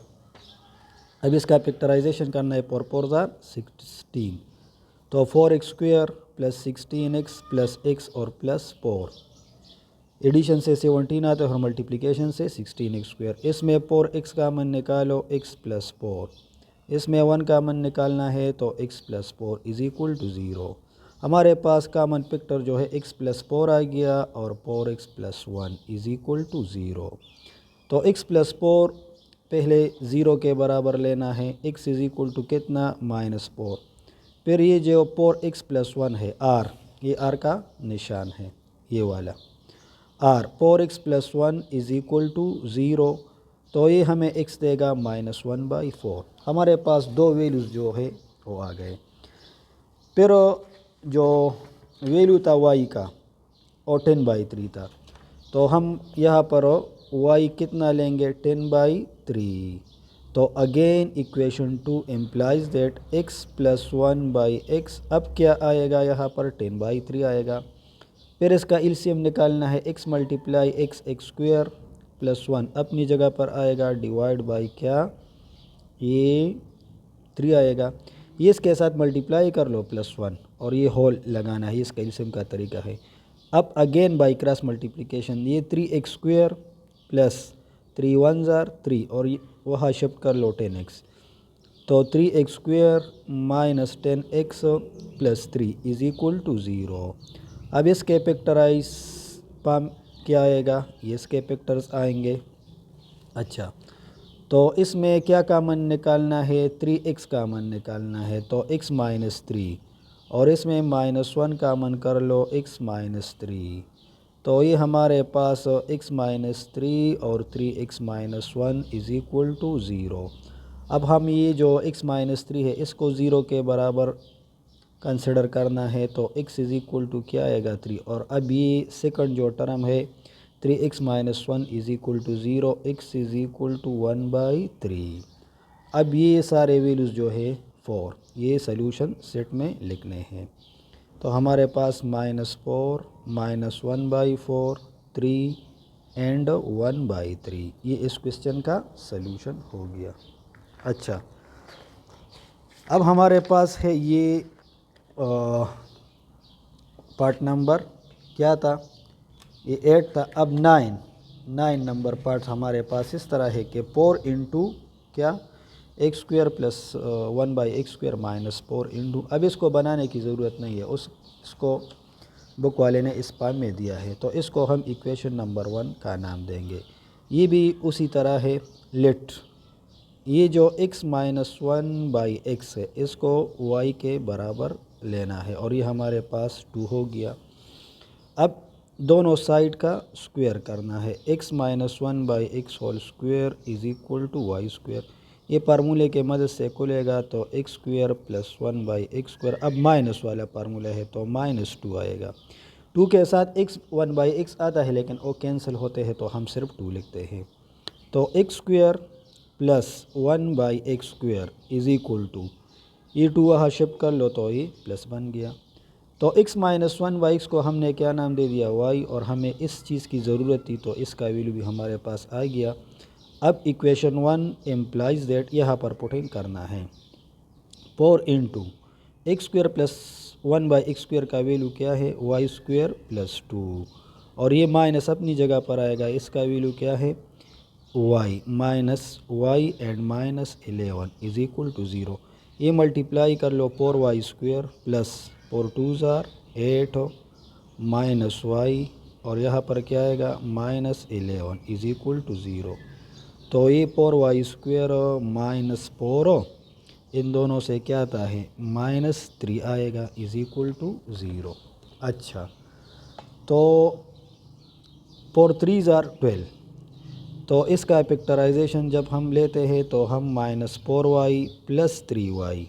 अब इसका फैक्टराइजेशन करना है, 4 4 = 16, तो 4x² + 16x + x और +4, एडिशन से 17 आता है और मल्टीप्लिकेशन से 16x²। इसमें 4x कामन निकालो, x + 4, इसमें 1 कामन निकालना है तो x + 4 इज़ इक्वल टू 0। हमारे पास कामन फैक्टर जो है x + 4 आ गया, और 4x + 1 इज़ इक्वल टू 0। तो x + 4 पहले 0 के बराबर लेना है, x इज़ इक्वल टू कितना, -4। फिर ये जो 4x + 1 है r, ये r का निशान है, ये वाला r, 4x + 1 is equal to 0, तो ये हमें x देगा -1/4। हमारे पास दो वैल्यूज़ जो है वो आ गए। फिर जो वैल्यू था y का और 10/3 था, तो हम यहाँ पर y कितना लेंगे, 10/3। तो again equation 2 implies that x + 1/x, अब क्या आएगा यहाँ पर, 10/3 आएगा। फिर इसका एलसीएम निकालना है, x मल्टीप्लाई x x² + 1 अपनी जगह पर आएगा, डिवाइड बाई क्या, ये 3 आएगा। ये इसके साथ मल्टीप्लाई कर लो +1, और ये होल लगाना है, इसका एलसीएम का तरीका है। अब अगेन बाई क्रॉस मल्टीप्लिकेशन, ये 3x² + 3 1 = 3, और वहाँ शिफ्ट कर लो 10x, तो 3x² - 10x + 3 is equal to 0। अब इसके फैक्टराइज पाम क्या आएगा, ये इसके फैक्टर्स आएंगे। अच्छा, तो इसमें क्या कामन निकालना है, 3x कामन निकालना है, तो x - 3, और इसमें -1 कामन कर लो, x - 3, तो ये हमारे पास x - 3 और 3x - 1 इज़ इक्वल टू 0। अब हम ये जो x - 3 है इसको 0 के बराबर कंसिडर करना है, तो x इज़ इक्वल टू क्या आएगा, 3, और अब ये सेकंड जो टर्म है 3x - 1 is equal to 0, x is equal to 1/3। अब ये सारे वैल्यूज़ जो है 4, ये सॉल्यूशन सेट में लिखने हैं, तो हमारे पास -4 -1/4 3 एंड 1/3, ये इस क्वेश्चन का सॉल्यूशन हो गया। अच्छा, अब हमारे पास है ये पार्ट नंबर क्या था, ये 8 था। अब 9 नंबर पार्ट हमारे पास इस तरह है कि 4 × क्या, x square plus 1/x² minus 4 into, अब इसको बनाने की ज़रूरत नहीं है, इसको बुक वाले ने इस पार्ट में दिया है, तो इसको हम इक्वेशन नंबर 1 का नाम देंगे। ये भी उसी तरह है, लेट ये जो x माइनस 1/x है इसको y के बराबर लेना है, और ये हमारे पास 2 हो गया। अब दोनों साइड का स्क्वायर करना है, x minus 1/x whole square is equal to y square. ये फार्मूले के मदद से खुलेगा, तो x स्क्वायर प्लस 1/x², अब माइनस वाला फार्मूला है तो -2 आएगा। 2 के साथ x 1/x आता है लेकिन वो कैंसिल होते हैं तो हम सिर्फ 2 लिखते हैं। तो x square plus 1/x² is equal to, ये 2 वहाँ शिफ्ट कर लो तो ये प्लस बन गया। तो x माइनस 1/x को हमने क्या नाम दे दिया, y, और हमें इस चीज़ की ज़रूरत थी तो इसका वैल्यू भी हमारे पास आ गया। अब इक्वेशन 1 एम्प्लाइज दैट यहाँ पर पुटिंग करना है, 4 into x square plus 1/x² का वैल्यू क्या है, वाई स्क्वायर प्लस 2, और ये माइनस अपनी जगह पर आएगा, इसका वैल्यू क्या है, y minus y and minus 11 is equal to 0। ये मल्टीप्लाई कर लो, 4y² plus 4 2s are 8 minus y, और यहाँ पर क्या आएगा, माइनस 11 इज़ इक्वल टू 0। तो ये 4y² माइनस 4, इन दोनों से क्या आता है, -3 आएगा इज़ इक्वल टू 0। अच्छा, तो 4 3s आर 12, तो इसका फैक्टराइजेशन जब हम लेते हैं तो हम -4y प्लस 3y,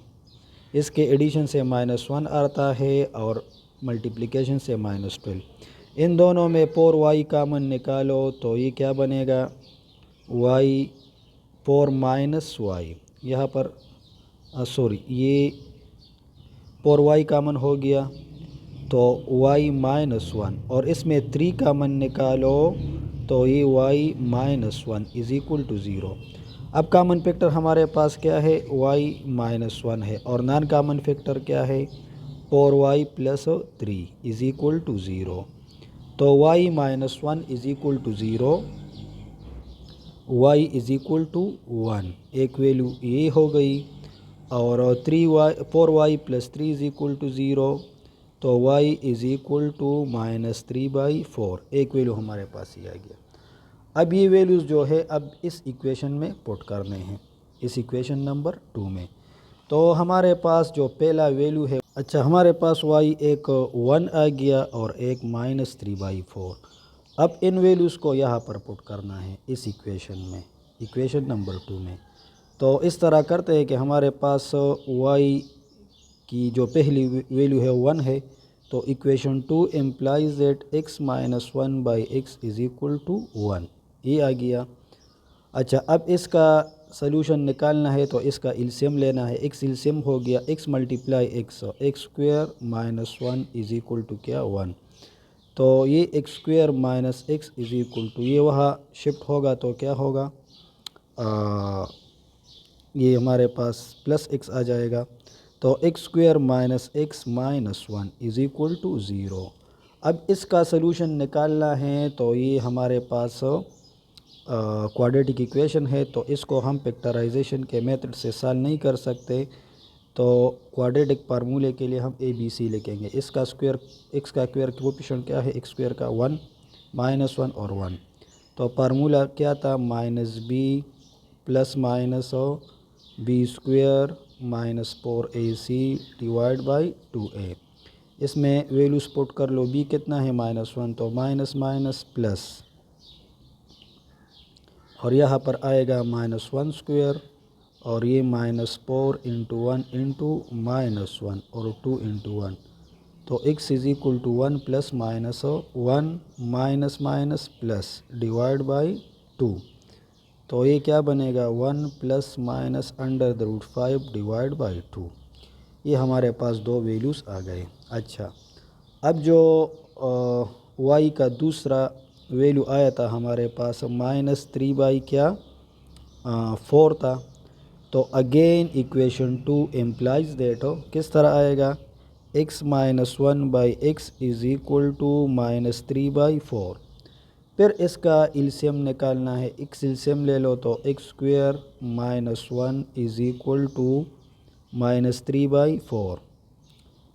इसके एडिशन से -1 आता है और मल्टीप्लिकेशन से -12, इन दोनों में 4y कामन निकालो तो ये क्या बनेगा, y 4 माइनस वाई, यहाँ पर सॉरी ये 4y कामन हो गया तो y -1, और इसमें 3 कामन निकालो तो ये y -1 इज़ इक्वल टू 0। अब कॉमन फैक्टर हमारे पास क्या है, y -1 है, और नॉन कॉमन फैक्टर क्या है, 4y plus 3 is equal to 0। तो y -1 is equal to 0, y is equal to 1, एक वैल्यू ये हो गई, और 4y plus 3 is equal to 0, तो y इज़ इक्वल टू -3/4, एक वैल्यू हमारे पास ही आ गया। अब ये वैल्यूज़ जो है अब इस इक्वेशन में पुट करने हैं, इस इक्वेशन नंबर 2 में। तो हमारे पास जो पहला वैल्यू है, अच्छा हमारे पास y एक 1 आ गया और एक -3/4। अब इन वैल्यूज़ को यहाँ पर पुट करना है इस इक्वेशन में, इक्वेशन नंबर 2 में। तो इस तरह करते हैं कि हमारे पास y की जो पहली वैल्यू है 1 है, तो equation 2 implies that x minus 1/x is equal to 1, ये आ गया। अच्छा, अब इसका सलूशन निकालना है तो इसका एलसीएम लेना है, x एलसीएम हो गया x multiply x square minus 1 is equal to क्या, 1। तो ये x square minus x is equal to, ये वहाँ शिफ्ट होगा तो क्या होगा, ये हमारे पास प्लस x आ जाएगा, तो x square minus x minus 1 is equal to 0। अब इसका सलूशन निकालना है तो ये हमारे पास क्वाड्रेटिक इक्वेशन है, तो इसको हम फैक्टराइजेशन के मेथड से सॉल्व नहीं कर सकते, तो क्वाड्रेटिक फार्मूले के लिए हम ABC लिखेंगे। इसका स्क्वायर, x का स्क्वायर कोएफिशिएंट क्या है, x स्क्वायर का 1 -1 और 1, तो फार्मूला क्या था, -b plus minus b square minus 4ac divide by 2a। इसमें वैल्यूज पुट कर लो, b कितना है, -1, तो माइनस माइनस प्लस, और यहाँ पर आएगा -1 स्क्वायर, और ये -4 इंटू 1 इंटू -1 और 2 इंटू 1, तो x is equal to 1 plus minus 1 minus minus plus divide by 2, तो ये क्या बनेगा, 1 प्लस माइनस √5 डिवाइड बाई 2। ये हमारे पास दो वैल्यूज़ आ गए। अच्छा, अब जो y का दूसरा वैल्यू आया था हमारे पास -3/4 था, तो अगेन इक्वेशन 2 एम्प्लाइज दैट हो किस तरह आएगा, x minus 1/x is equal to -3/4। फिर इसका एलसीएम निकालना है। एक्स एलसीएम ले लो तो x square minus 1 is equal to minus 3/4।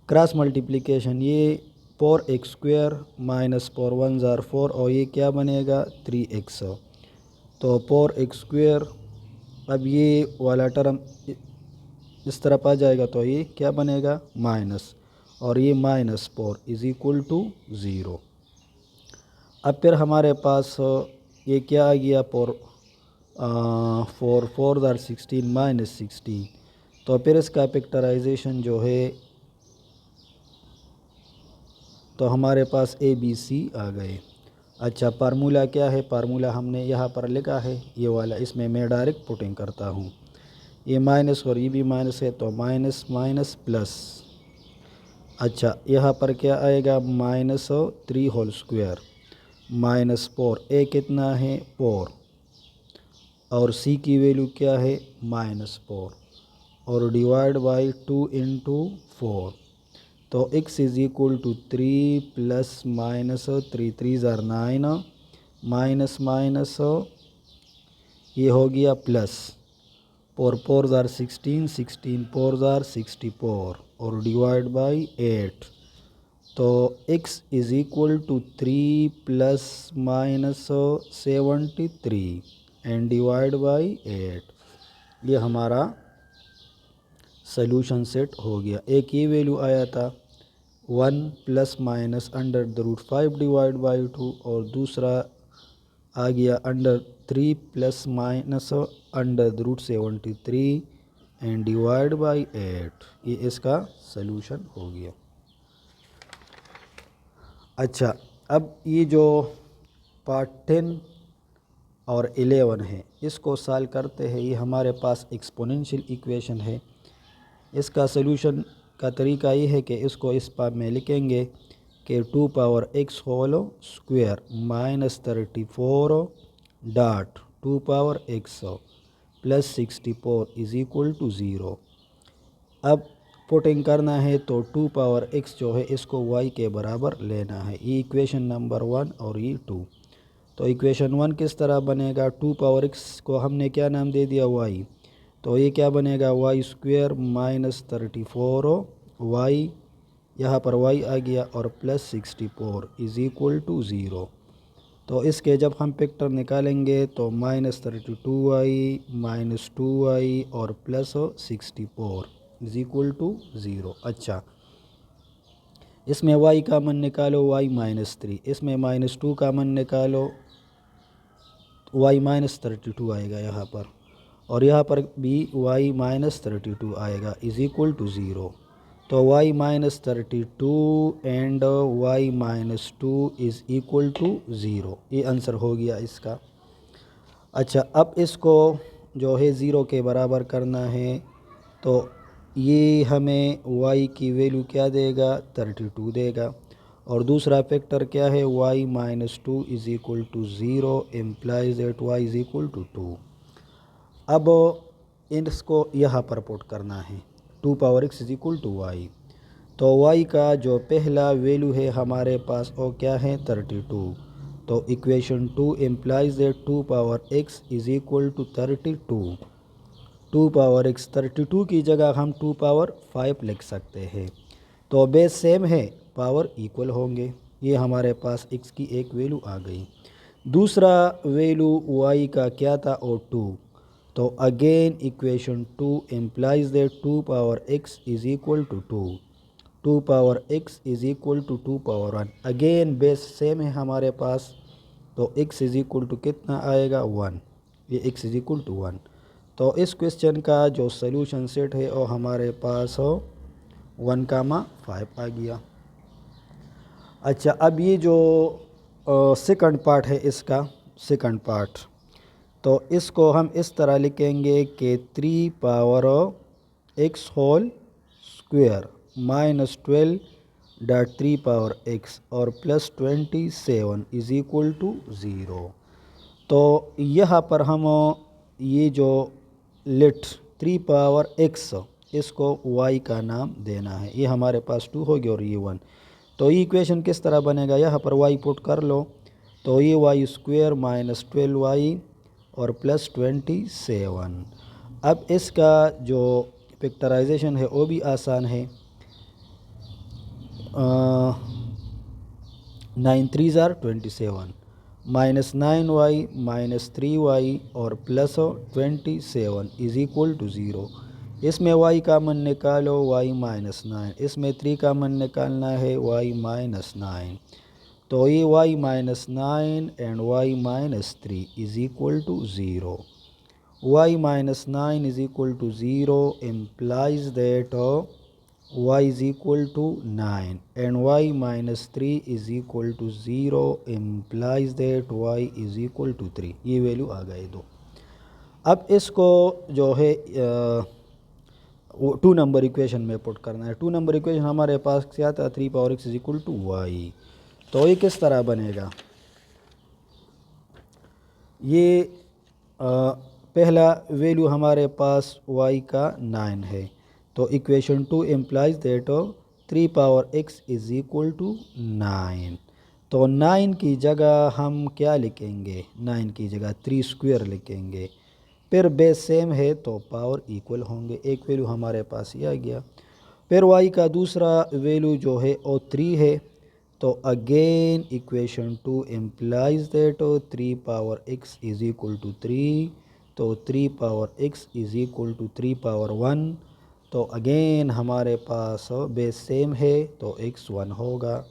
Cross multiplication, ये 4x स्क्वेयर माइनस 4 1 ज़ार 4 और ये क्या बनेगा 3x। तो 4x स्क्वेयर, अब ये वाला टर्म इस तरफ आ जाएगा तो ये क्या बनेगा माइनस, और ये -4 इज़ इक्वल टू 0। अब फिर हमारे पास ये क्या आ गया 4 ज़ार 16 -16। तो फिर इसका फैक्टराइजेशन जो है तो हमारे पास ABC आ गए। अच्छा, फार्मूला क्या है? फार्मूला हमने यहाँ पर लिखा है ये वाला, इसमें मैं डायरेक्ट पुटिंग करता हूँ। ये माइनस और ये भी माइनस है तो माइनस माइनस प्लस। अच्छा, यहाँ पर क्या आएगा -3 होल स्क्वायर -4, ए कितना है 4 और सी की वैल्यू क्या है -4 और डिवाइड बाई 2 इंटू 4। तो x is equal to 3 plus minus 3 3 ज़ार 9 माइनस माइनस ये हो गया प्लस 4 4 ज़ार 16 16 4 ज़ार 64 और डिवाइड बाई 8। तो x is equal to 3 plus minus 73 and divide by 8। ये हमारा सॉल्यूशन सेट हो गया। एक ये वैल्यू आया था 1 प्लस माइनस √5 डिवाइड बाई 2 और दूसरा आ गया √3 plus minus √73 and divide by 8। ये इसका सॉल्यूशन हो गया। अच्छा, अब ये जो पार्ट 10 और 11 है इसको सॉल्व करते हैं। ये हमारे पास एक्सपोनेंशियल इक्वेशन है। इसका सॉल्यूशन का तरीका ये है कि इसको इस पार्ट में लिखेंगे कि 2 power x whole square -34 dot 2 power x plus 64 is equal to 0। अब पुटिंग करना है तो 2 पावर x जो है इसको y के बराबर लेना है। ये इक्वेशन नंबर 1 और ये 2। तो इक्वेशन 1 किस तरह बनेगा? 2 पावर x को हमने क्या नाम दे दिया y, तो ये क्या बनेगा y स्क्वेयर -34 y, यहाँ पर y आ गया और प्लस 64 इज़ इक्वल टू 0। तो इसके जब हम फैक्टर निकालेंगे तो -32y -2y और प्लस 64 इज़ इक्वल टू 0। अच्छा, इसमें y का मन निकालो y -3, इसमें -2 का मन निकालो y -32 आएगा यहाँ पर, और यहाँ पर भी y -32 आएगा इज़ इक्वल टू 0। तो y -32 and y -2 is equal to 0। ये आंसर हो गया इसका। अच्छा, अब इसको जो है 0 के बराबर करना है तो ये हमें y की वैल्यू क्या देगा 32 देगा, और दूसरा फैक्टर क्या है y -2 is equal to 0 implies that y is equal to 2। अब इसको यहाँ पर पुट करना है 2 power x is equal to y। तो y का जो पहला वैल्यू है हमारे पास वो क्या है 32। तो equation 2 implies that 2 power x is equal to 32। 2 power x 32 की जगह हम 2 पावर 5 लिख सकते हैं। तो बेस सेम है, पावर इक्वल होंगे। ये हमारे पास x की एक वैल्यू आ गई। दूसरा वैल्यू y का क्या था और 2। तो again equation 2 implies that 2 power x is equal to 2। 2 power x is equal to 2 power 1। Again base same है हमारे पास, तो x इज़ इक्वल टू कितना आएगा 1। ये x इज़ इक्वल टू 1। तो इस क्वेश्चन का जो सॉल्यूशन सेट है वो हमारे पास हो 1,5 आ गया। अच्छा, अब ये जो सेकंड पार्ट है इसका सेकंड पार्ट, तो इसको हम इस तरह लिखेंगे कि 3 power x whole square -12 dot 3 power x और प्लस 27 इज़ इक्वल टू 0। तो यहाँ पर हम ये जो लेट 3 पावर x इसको y का नाम देना है। ये हमारे पास 2 हो गया और ये 1। तो ये इक्वेशन किस तरह बनेगा? यहाँ पर y पुट कर लो तो ये वाई स्क्वायर माइनस 12y और प्लस 27। अब इसका जो पिक्चराइजेशन है वो भी आसान है। 9 3 ज़ार 27 माइनस 9y माइनस 3y और प्लस 27 इज़ इक्वल टू 0। इसमें y कामन निकालो, y माइनस 9, इसमें 3 कामन निकालना है, y माइनस 9। तो ये y minus 9 and y minus 3 is equal to 0। y minus 9 is equal to 0 implies that y is equal to 9 and y minus 3 is equal to 0 implies that y is equal to 3। ये वैल्यू आ गए दो। अब इसको जो है 2 नंबर इक्वेशन में पुट करना है। 2 नंबर इक्वेशन हमारे पास क्या था, 3 power x is equal to y. तो ये किस तरह बनेगा, ये पहला वैल्यू हमारे पास y का 9 है, तो equation 2 implies that 3 power x is equal to 9। तो 9 की जगह हम क्या लिखेंगे, 9 की जगह 3 स्क्वायर लिखेंगे, फिर बेस सेम है तो पावर इक्वल होंगे। एक वैल्यू हमारे पास ये आ गया। फिर y का दूसरा वैल्यू जो है वो 3 है, तो again equation 2 implies that 3 power x is equal to 3। तो 3 power x is equal to 3 power 1। तो अगेन हमारे पास बेस सेम है तो x 1 होगा।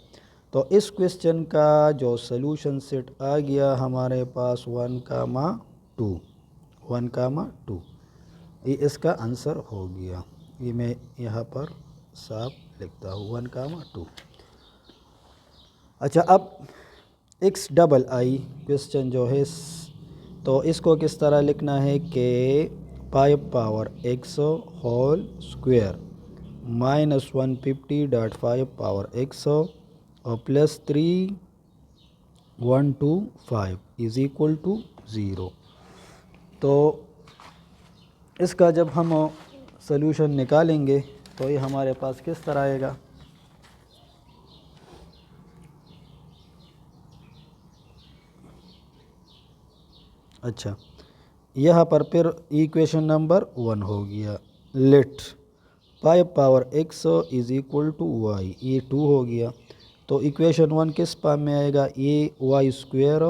तो इस क्वेश्चन का जो सलूशन सेट आ गया हमारे पास 1,2, 1,2। ये इसका आंसर हो गया। ये मैं यहाँ पर साफ लिखता हूँ 1,2। अच्छा, अब x डबल आई क्वेश्चन जो है, तो इसको किस तरह लिखना है कि 5 power x whole square minus 150.5 power x और प्लस 3125 इज़ इक्वल टू 0। तो इसका जब हम सॉल्यूशन निकालेंगे तो ये हमारे पास किस तरह आएगा, अच्छा यहाँ पर फिर इक्वेशन नंबर 1 हो गया। Let 5 power x is equal to y, ये 2 हो गया। तो इक्वेशन 1 किस फॉर्म में आएगा, ये वाई स्क्वायर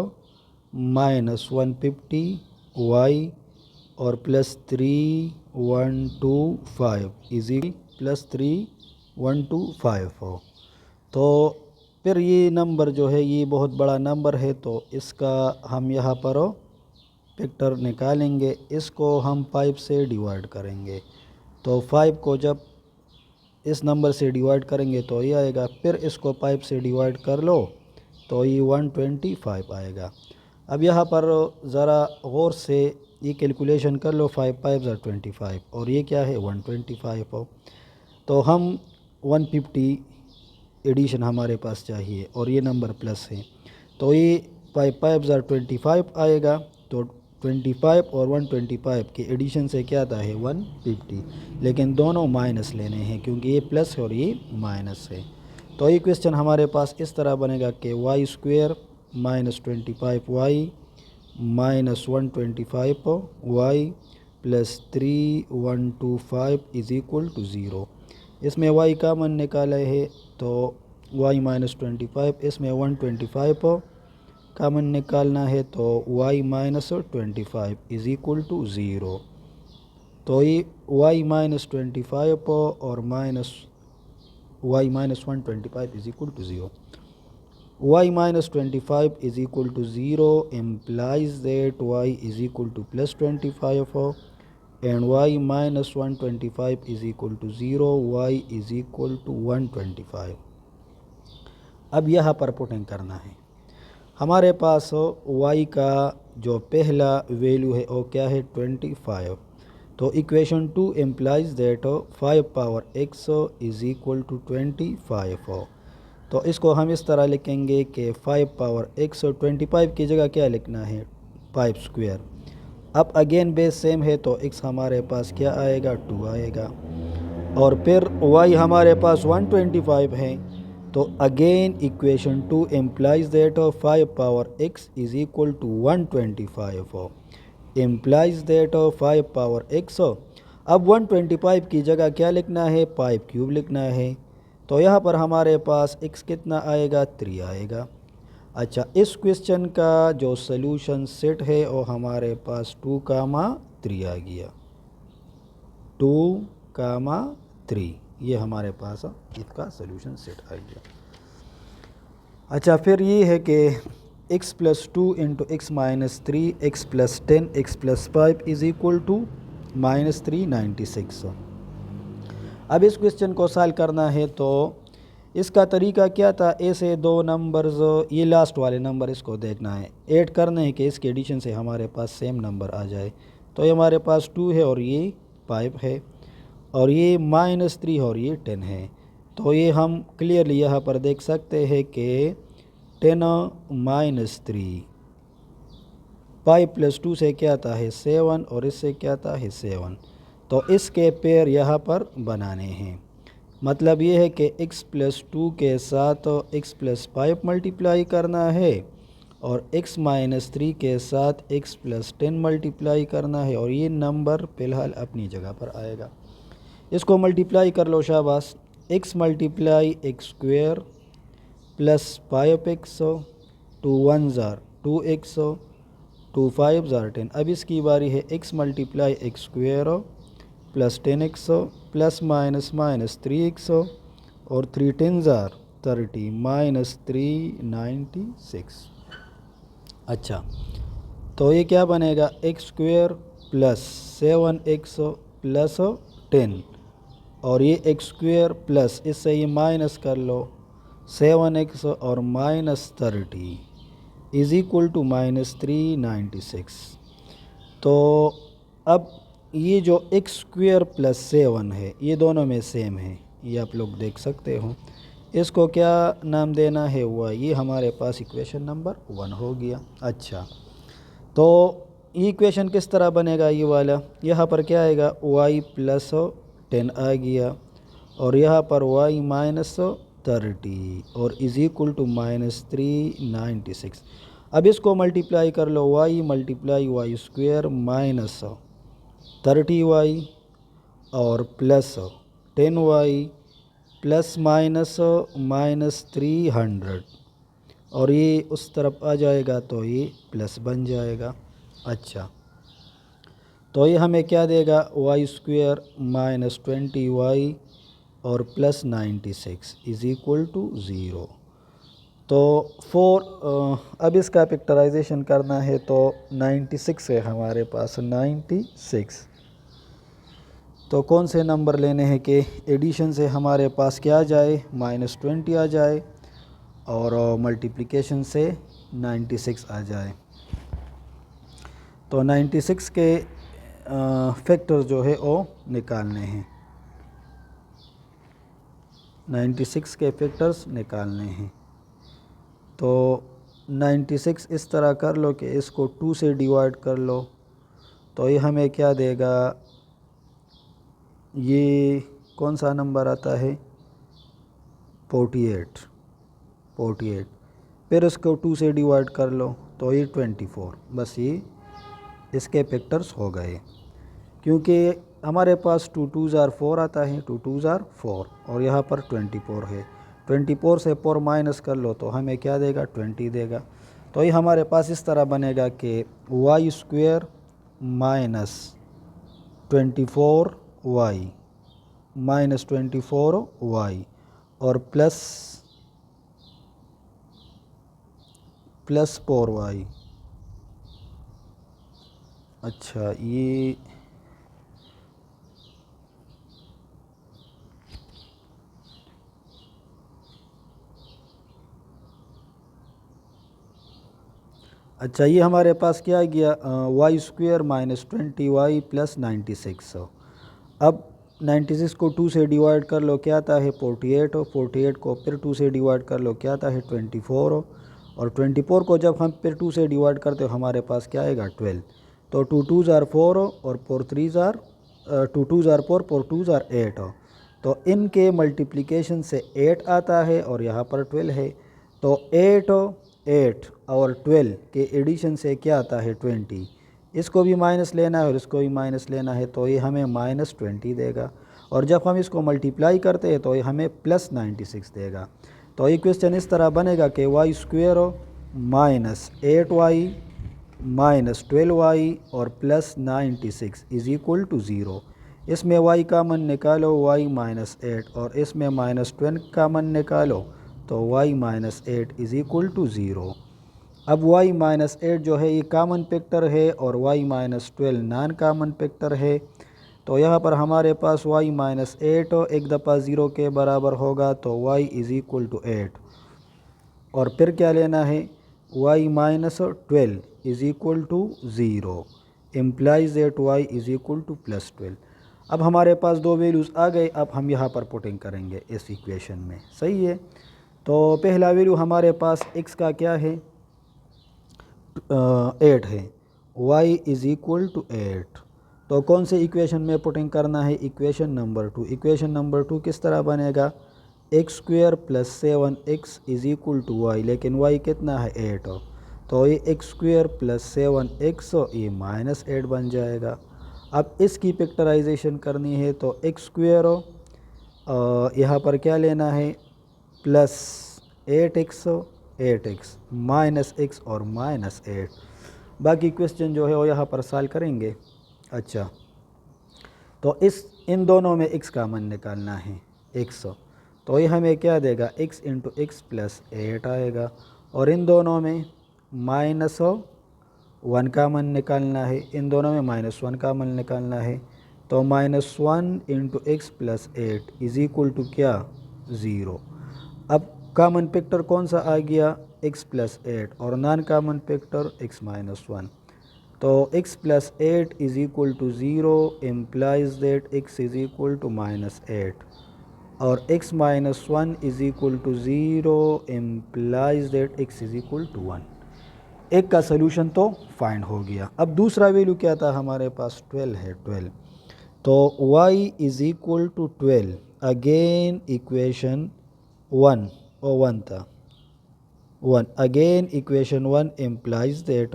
माइनस 150y और प्लस 3125 इज़ प्लस 3125 हो। तो फिर ये नंबर जो है ये बहुत बड़ा नंबर है, तो इसका हम यहाँ पर फैक्टर निकालेंगे। इसको हम 5 से डिवाइड करेंगे, तो 5 को जब इस नंबर से डिवाइड करेंगे तो ये आएगा, फिर इसको 5 से डिवाइड कर लो तो ये 125 आएगा। अब यहाँ पर ज़रा गौर से ये कैलकुलेशन कर लो, 5 5 25 और ये क्या है 125 हो। तो हम 150 एडिशन हमारे पास चाहिए और ये नंबर प्लस है, तो ये 5 5 25 आएगा। तो 25 और 125 के एडिशन से क्या आता है 150, लेकिन दोनों माइनस लेने हैं क्योंकि ये प्लस है और ये माइनस है। तो ये क्वेश्चन हमारे पास इस तरह बनेगा कि y square minus 25y minus 125y plus 3125 is equal to 0। इसमें y कामन निकाला है तो y माइनस 25, इसमें 125 कामन निकालना है तो y minus 25 is equal to 0। तो ये y माइनस 25 और minus y minus 125 is equal to 0। y minus 25 is equal to 0 implies that y is equal to plus 25 and y minus 125 is equal to 0, y is equal to 125। अब यहाँ पर पुटिंग करना है। हमारे पास y का जो पहला वैल्यू है वो क्या है 25। तो equation 2 implies that 5 power x is equal to 25 हो। तो इसको हम इस तरह लिखेंगे कि 5 पावर x, 25 की जगह क्या लिखना है 5 स्क्वायर। अब अगेन बेस सेम है तो x हमारे पास क्या आएगा 2 आएगा, और फिर y हमारे पास 125 है तो again equation 2 implies that 5 power x is equal to 125 implies that 5 power x। अब 125 की जगह क्या लिखना है, 5 क्यूब लिखना है। तो यहाँ पर हमारे पास x कितना आएगा, 3 आएगा। अच्छा, इस क्वेश्चन का जो सलूशन सेट है वो हमारे पास 2,3 आ गया, 2,3 ये हमारे पास इसका सलूशन सेट आ गया। अच्छा, फिर ये है कि x + 2 × x - 3 x + 10 x + 5 is equal to -396। अब इस क्वेश्चन को सॉल्व करना है तो इसका तरीका क्या था, ऐसे दो नंबर्स, ये लास्ट वाले नंबर इसको देखना है, ऐड करना है कि इसके एडिशन से हमारे पास सेम नंबर आ जाए। तो ये हमारे पास 2 है और ये 5 है और ये -3 और ये 10 है। तो ये हम क्लियरली यहाँ पर देख सकते हैं कि 10 - 3 5 + 2 से क्या आता है 7 और इससे क्या आता है 7। तो इसके पेयर यहाँ पर बनाने हैं। मतलब ये है कि x + 2 के साथ x + 5 मल्टीप्लाई करना है और x - 3 के साथ x + 10 मल्टीप्लाई करना है और ये नंबर फ़िलहाल अपनी जगह पर आएगा। इसको मल्टीप्लाई कर लो, शाबाश। x × x² + 5x 2 1 * 2x 2 5 * 10। अब इसकी बारी है x × x² + 10x ± -3x और 3 10 * 30 -396। अच्छा, तो ये क्या बनेगा, x² + 7x + 10 और ये x² प्लस इससे ये माइनस कर लो 7x और -30 इज़ इक्वल टू -396। तो अब ये जो x² + 7 है ये दोनों में सेम है, ये आप लोग देख सकते हो। इसको क्या नाम देना है, हुआ ये हमारे पास इक्वेशन नंबर 1 हो गया। अच्छा, तो ये इक्वेशन किस तरह बनेगा, ये वाला यहाँ पर क्या आएगा y + 10 आ गया और यहाँ पर y - 30 और इज़ इक्वल टू -396। अब इसको मल्टीप्लाई कर लो, y × y² - 30y और प्लस 10y ± -300 और ये उस तरफ आ जाएगा तो ये प्लस बन जाएगा। अच्छा, तो ये हमें क्या देगा, y² - 20y और प्लस 96 इज़ इक्वल टू 0। तो 4 अब इसका फैक्टराइजेशन करना है तो 96 है हमारे पास, 96। तो कौन से नंबर लेने हैं कि एडिशन से हमारे पास क्या आ जाए, -20 आ जाए और मल्टीप्लिकेशन से 96 आ जाए। तो 96 के फैक्टर जो है वो निकालने हैं, 96 के फैक्टर्स निकालने हैं। तो 96 इस तरह कर लो कि इसको 2 से डिवाइड कर लो, तो ये हमें क्या देगा, ये कौन सा नंबर आता है 48। फिर इसको 2 से डिवाइड कर लो तो ये 24। बस ये इसके फैक्टर्स हो गए, क्योंकि हमारे पास 2 2 * 4 आता है, 2 2 * 4 और यहाँ पर 24 है। 24 से 4 माइनस कर लो तो हमें क्या देगा, 20 देगा। तो ये हमारे पास इस तरह बनेगा कि y² - 24y -24y और प्लस 4y। अच्छा, ये अच्छा, ये हमारे पास क्या आ गया, y² - 20y + 96। अब 96 को 2 से डिवाइड कर लो, क्या आता है 48 और 48 को फिर 2 से डिवाइड कर लो, क्या आता है 24 और 24 को जब हम फिर 2 से डिवाइड करते हो हमारे पास क्या आएगा 12। तो 2 2 * 4 और 4 3 * 2 2 * 4 4 2 * 8। तो इनके मल्टीप्लिकेशन से 8 आता है और यहाँ पर 12 है। तो 8 और 12 के एडिशन से क्या आता है 20। इसको भी माइनस लेना है और इसको भी माइनस लेना है, तो ये हमें -20 देगा। और जब हम इसको मल्टीप्लाई करते हैं तो ये हमें +96 देगा। तो ये क्वेश्चन इस तरह बनेगा कि y² -8y -12y और +96 इज़ इक्वल टू 0। इसमें y कामन निकालो, y -8 और इसमें -20 कामन निकालो तो y -8 इज़ इक्वल टू 0। अब y -8 जो है ये कामन फैक्टर है और y -12 नॉन कामन फैक्टर है। तो यहाँ पर हमारे पास y -8 एक दफ़ा 0 के बराबर होगा तो y इज़ इक्वल टू 8। और फिर क्या लेना है, y -12 is equal to 0 implies that y is equal to +12। अब हमारे पास दो वैल्यूज़ आ गए। अब हम यहाँ पर पुटिंग करेंगे इस इक्वेशन में, सही है। तो पहला वैल्यू हमारे पास x का क्या है, 8 है, y इज़ इक्वल टू 8। तो कौन से इक्वेशन में पुटिंग करना है, इक्वेशन नंबर 2। इक्वेशन नंबर 2 किस तरह बनेगा, x² + 7x is equal to y, लेकिन y कितना है 8 हो, तो ये x² + 7x ये -8 बन जाएगा। अब इसकी फैक्टराइजेशन करनी है तो x² यहाँ पर क्या लेना है +8x -x और -8। बाकी क्वेश्चन जो है वो यहाँ पर सॉल्व करेंगे। अच्छा, तो इन दोनों में x कामन निकालना है, x, तो ये हमें क्या देगा, x × x +8 आएगा। और इन दोनों में -1 कामन निकालना है, इन दोनों में -1 कामन निकालना है। तो -1 × x +8 इज़ इक्वल टू क्या, 0। अब कामन फैक्टर कौन सा आ गया, x +8 और नॉन कामन फैक्टर x -1। तो x +8 is equal to 0 implies that x is equal to -8 और x -1 is equal to 0 implies that x is equal to 1। एक का सलूशन तो फाइंड हो गया। अब दूसरा वैल्यू क्या था हमारे पास, 12 है, 12। तो y is equal to 12, again equation 1 और 1 था, 1 अगेन इक्वेशन 1 इम्प्लाइज दैट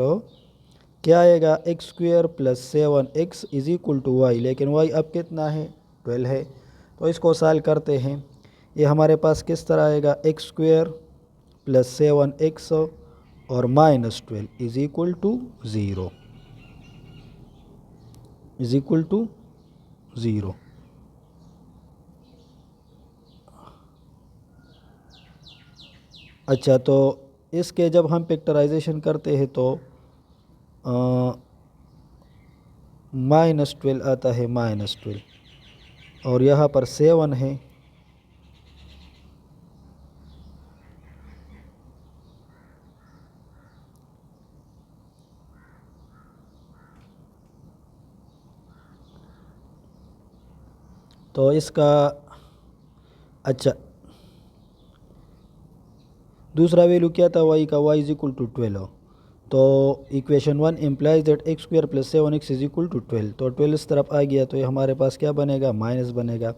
क्या आएगा, x² + 7x is equal to y, लेकिन y अब कितना है, 12 है। तो इसको सॉल्व करते हैं। ये हमारे पास किस तरह आएगा, x² + 7x और -12 is equal to 0 is equal to 0। अच्छा, तो इसके जब हम फैक्टराइजेशन करते हैं तो -12 आता है, -12 और यहाँ पर 7 है, तो इसका अच्छा दूसरा वैल्यू क्या था y का, y इज़ इक्वल टू 12। तो equation 1 implies that x² + 7x is equal to 12। तो 12 इस तरफ आ गया तो ये हमारे पास क्या बनेगा, माइनस बनेगा।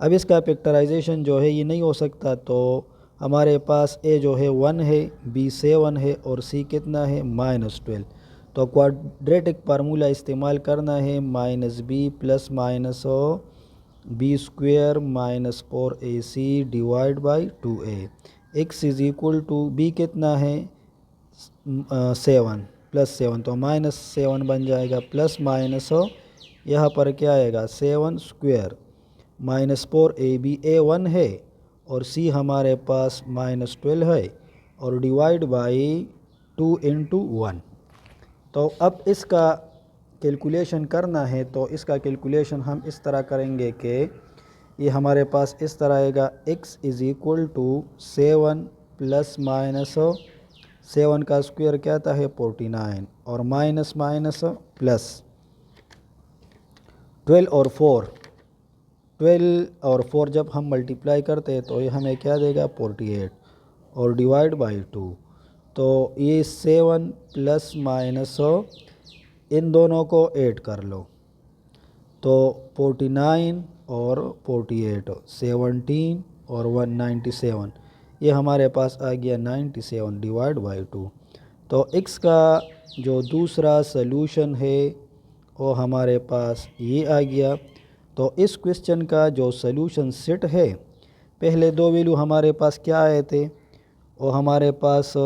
अब इसका फैक्टराइजेशन जो है ये नहीं हो सकता, तो हमारे पास a जो है 1 है, b 7 है और c कितना है, -12। तो क्वाड्रेटिक फार्मूला इस्तेमाल करना है, -b + -b² -4ac divide by 2a। x is equal to b कितना है, 7 +7 तो -7 बन जाएगा, प्लस माइनस यहाँ पर क्या आएगा, 7² -4ab a1 है और c हमारे पास -12 है और डिवाइड बाई 2 × 1। तो अब इसका कैलकुलेशन करना है, तो इसका कैलकुलेशन हम इस तरह करेंगे कि ये हमारे पास इस तरह आएगा, x इज़ इक्वल टू 7 ± 7 का स्क्वायर क्या आता है, 49 और माइनस माइनस प्लस 12 और 4 जब हम मल्टीप्लाई करते हैं तो ये हमें क्या देगा, 48 और डिवाइड बाई 2। तो ये 7 प्लस माइनस इन दोनों को ऐड कर लो तो 49 और 48, 17 और 197, ये हमारे पास आ गया 97 डिवाइड बाई 2। तो x का जो दूसरा सलूशन है वो हमारे पास ये आ गया। तो इस क्वेश्चन का जो सलूशन सेट है, पहले दो वैल्यू हमारे पास क्या आए थे, वो हमारे पास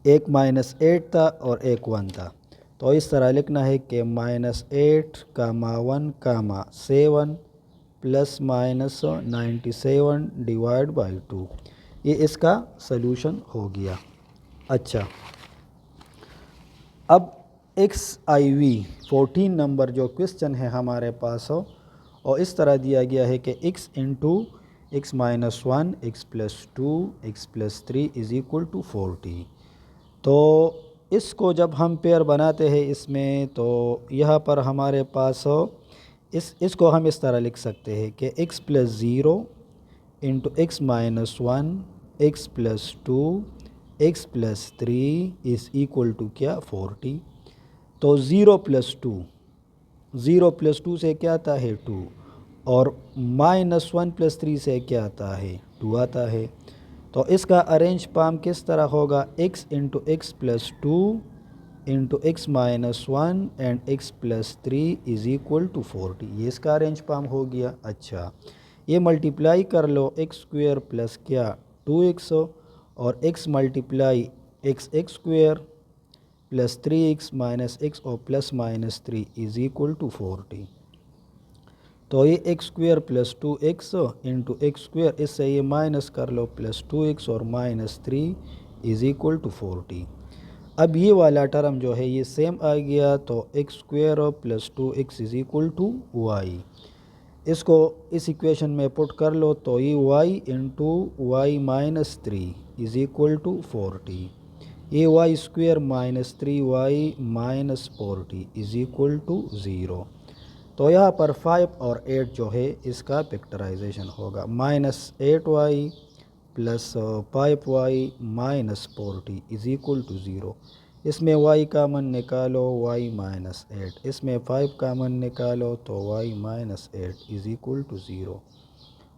एक -8 था और एक 1 था। तो इस तरह लिखना है कि -8, 1, 7 प्लस माइनस 97 डिवाइड बाई 2, ये इसका सलूशन हो गया। अच्छा, अब XIV 14 नंबर जो क्वेश्चन है हमारे पास हो, और इस तरह दिया गया है कि x into x minus 1, x plus 2, x plus 3 is equal to 40। तो इसको जब हम पेयर बनाते हैं इसमें, तो यहाँ पर हमारे पास हो इसको हम इस तरह लिख सकते हैं कि x plus 0 into x minus 1, x plus 2, x plus 3 is equal to क्या 40। तो 0 प्लस 2 से क्या आता है 2, और -1 प्लस 3 से क्या आता है 2 आता है। तो इसका अरेंज पाम किस तरह होगा, x into x plus 2 into x minus 1 and x plus 3 is equal to 40, ये इसका अरेंज पाम हो गया। अच्छा, ये मल्टीप्लाई कर लो x स्क्वेयर प्लस क्या 2x, और x multiply x square plus 3x minus x और plus minus 3 is equal to 40। तो ये x square plus 2x into x square, इससे ये माइनस कर लो प्लस 2x और माइनस 3 इज़ इक्वल टू 40। अब ये वाला टर्म जो है ये सेम आ गया, तो x square plus 2x is equal to y. इसको इस इक्वेशन में पुट कर लो, तो ये y into y minus 3 is equal to 40। ये y square minus 3y minus 40 is equal to 0। तो यहाँ पर 5 और 8 जो है इसका फैक्टराइजेशन होगा, -8y plus 5y minus 40 is equal to 0। इसमें y कामन निकालो, y माइनस 8, इसमें 5 कामन निकालो तो y minus 8 is equal to 0।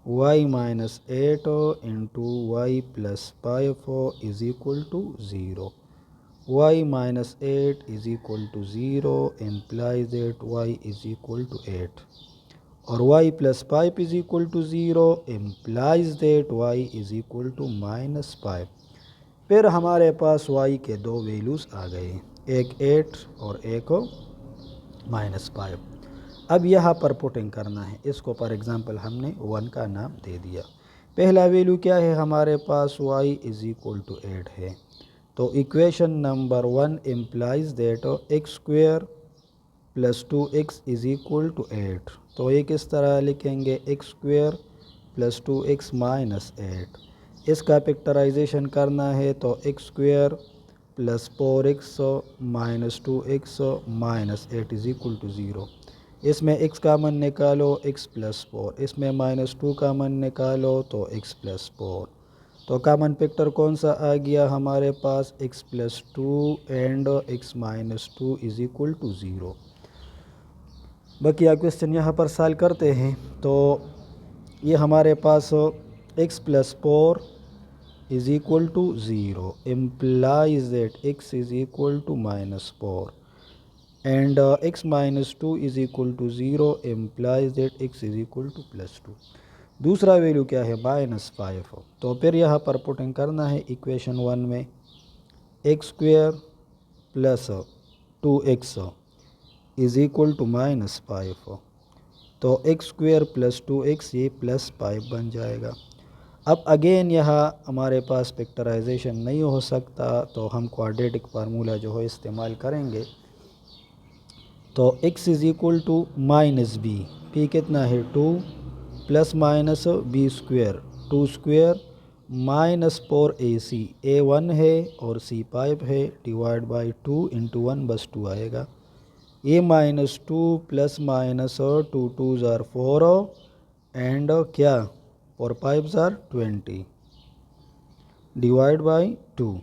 y minus 8 into y plus 5 is equal to 0। y minus 8 is equal to 0 implies that y is equal to 8, और y plus 5 is equal to 0 implies that y is equal to -5। फिर हमारे पास y के दो वैल्यूज़ आ गए, एक 8 और एक -5। अब यहाँ पर पुटिंग करना है, इसको फॉर एग्ज़ाम्पल हमने 1 का नाम दे दिया। पहला वैल्यू क्या है हमारे पास, y इज़ इक्वल टू 8 है। तो equation number 1 implies that x square plus 2x is equal to 8। तो ये किस तरह लिखेंगे, x square plus 2x minus 8। इसका फैक्टराइजेशन करना है, तो x square plus 4x minus 2x minus 8 is equal to 0। इसमें x कामन निकालो, x प्लस 4, इसमें -2 कामन निकालो तो x प्लस 4। तो कॉमन फैक्टर कौन सा आ गया हमारे पास, x plus 2 and x minus 2 is equal to 0। बकिया क्वेश्चन यहाँ पर सॉल्व करते हैं, तो ये हमारे पास x plus 4 is equal to 0 implies that x is equal to -4 and x minus 2 is equal to 0 implies that x is equal to +2। दूसरा वैल्यू क्या है, -5। तो फिर यहाँ पर पुटिंग करना है इक्वेशन 1 में, x square plus 2x is equal to -5। तो एक्स स्क्वेयर प्लस 2x ये +5 बन जाएगा। अब अगेन यहाँ हमारे पास फैक्टराइजेशन नहीं हो सकता, तो हम क्वाड्रेटिक फार्मूला जो है इस्तेमाल करेंगे। तो x is equal to -b, p कितना है 2 plus minus b square 2 square minus 4ac, a 1 है और c 5 है, डिवाइड बाई 2 इंटू 1 बस 2 आएगा। a माइनस 2 प्लस माइनस 2 2 ज़ार 4 एंड क्या 4 5 ज़ार 20 डिवाइड बाई 2।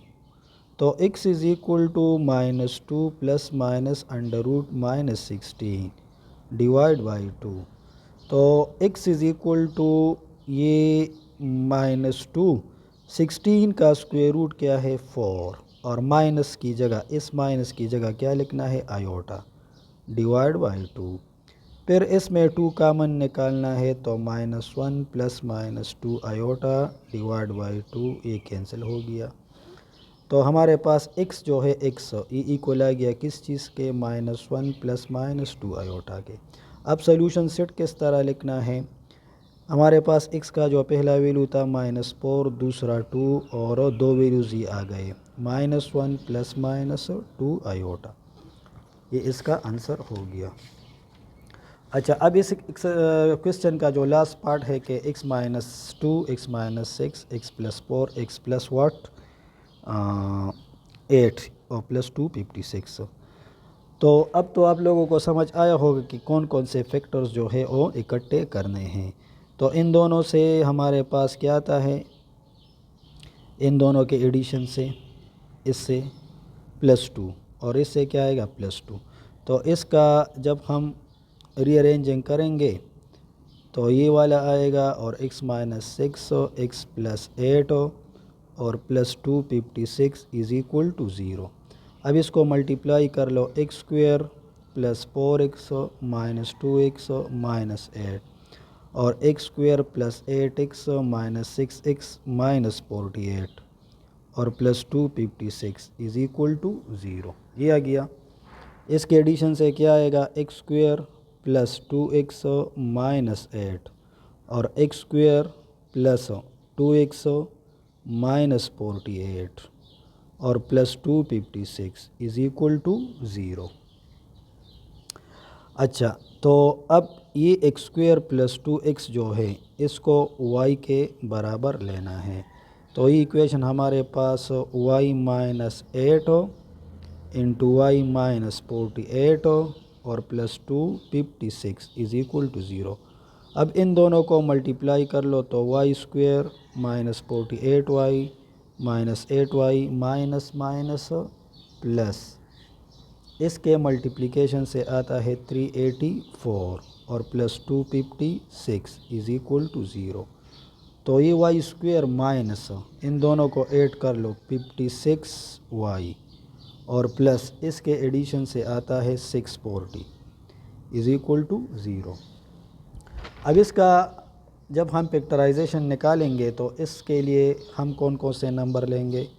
तो x is equal to -2 plus minus under root -16 divide by 2। तो x इज़ इक्वल टू ये -2, 16 का स्क्वायर रूट क्या है 4, और माइनस की जगह, इस माइनस की जगह क्या लिखना है आयोटा, डिवाइड बाई 2। फिर इसमें 2 कामन निकालना है तो -1 प्लस -2 आयोटा डिवाइड बाई 2, ये कैंसिल हो गया। तो हमारे पास x जो है x ये इक्वल आ गया किस चीज़ के, -1 प्लस -2 आयोटा के। अब सोल्यूशन सेट किस तरह लिखना है, हमारे पास x का जो पहला वैल्यू था -4, दूसरा 2, और दो वैल्यूज़ ये आ गए -1 प्लस -2 आयोटा, ये इसका आंसर हो गया। अच्छा, अब इस क्वेश्चन का जो लास्ट पार्ट है कि x - 2, x - 6, x + 4, x plus what 8 और +2 56। तो अब तो आप लोगों को समझ आया होगा कि कौन कौन से फैक्टर्स जो है वो इकट्ठे करने हैं। तो इन दोनों से हमारे पास क्या आता है, इन दोनों के एडिशन से इससे +2 और इससे क्या आएगा +2। तो इसका जब हम रीअरेंजिंग करेंगे तो ये वाला आएगा, और x - 6 x + 8 और +2 56 इज़ इक्वल टू 0। अब इसको मल्टीप्लाई कर लो, x² + 4x - 2x - 8 और x² + 8x - 6x - 48 और +2 56 इज़ इक्वल टू 0, ये आ गया। इसके एडिशन से क्या आएगा, x² + 2x - 8 और x² + 2x - 48 और +2 56 इज़ इक्वल टू 0। अच्छा, तो अब ये x² + 2x जो है इसको y के बराबर लेना है। तो ये इक्वेशन हमारे पास y - 8 इंटू y - 48 और +2 56 इज़ इक्वल टू 0। अब इन दोनों को मल्टीप्लाई कर लो तो y² - 48y - 8y minus plus, इसके मल्टीप्लिकेशन से आता है 384 और +2 56 इज़ इक्वल टू 0। तो ये y² माइनस, इन दोनों को ऐड कर लो 56y और प्लस इसके एडिशन से आता है 640 इज़ इक्वल टू 0। अब इसका जब हम फैक्टराइजेशन निकालेंगे तो इसके लिए हम कौन कौन से नंबर लेंगे,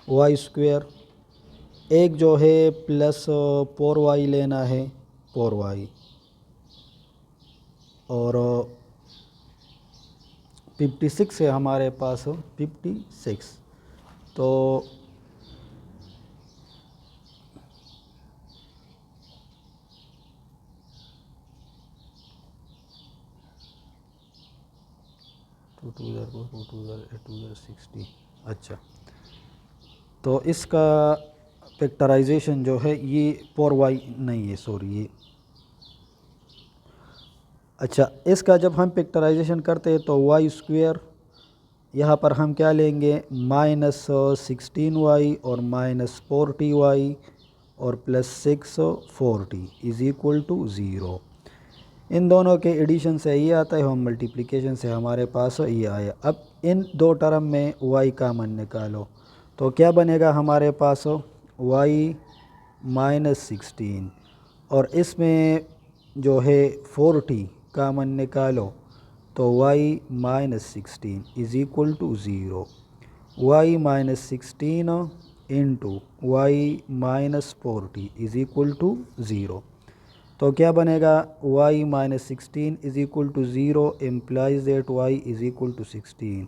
y², एक जो है +4y लेना है 4y, और 56 है हमारे पास 56। तो टू 2 60। अच्छा, तो इसका फैक्टराइजेशन जो है ये 4y नहीं है, सॉरी ये। अच्छा, इसका जब हम फैक्टराइजेशन करते हैं तो y² यहाँ पर हम क्या लेंगे -16y और -40y और +640 इज़ इक्वल टू 0। इन दोनों के एडिशन से ये आता है, हम मल्टीप्लिकेशन से हमारे पास ये आया। अब इन दो टर्म में y कामन निकालो तो क्या बनेगा हमारे पास y -16 और इसमें जो है 40 कामन निकालो तो y -16 is equal to 0। y -16 into y -40 is equal to 0। तो क्या बनेगा y -16 is equal to 0 implies that y is equal to 16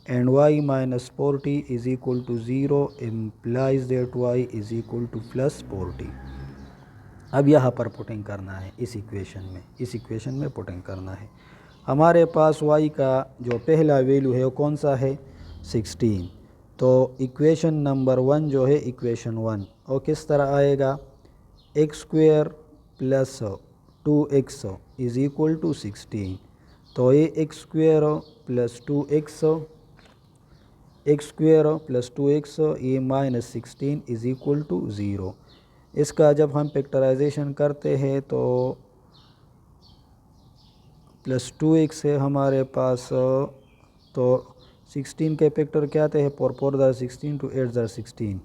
and y -40 is equal to 0 implies that y is equal to +40। अब यहाँ पर पुटिंग करना है इस इक्वेशन में पुटिंग करना है। हमारे पास y का जो पहला वैल्यू है वो कौन सा है 16। तो इक्वेशन नंबर 1 जो है इक्वेशन 1 और किस तरह आएगा, x² + 2x is equal to 16। तो ये x² + 2x ये -16 इज़ इक्वल टू 0। इसका जब हम फैक्टराइजेशन करते हैं तो प्लस 2x है हमारे पास। तो 16 के फैक्टर क्या आते हैं, 4 ज़ार 16 टू 8 ज़ार 16।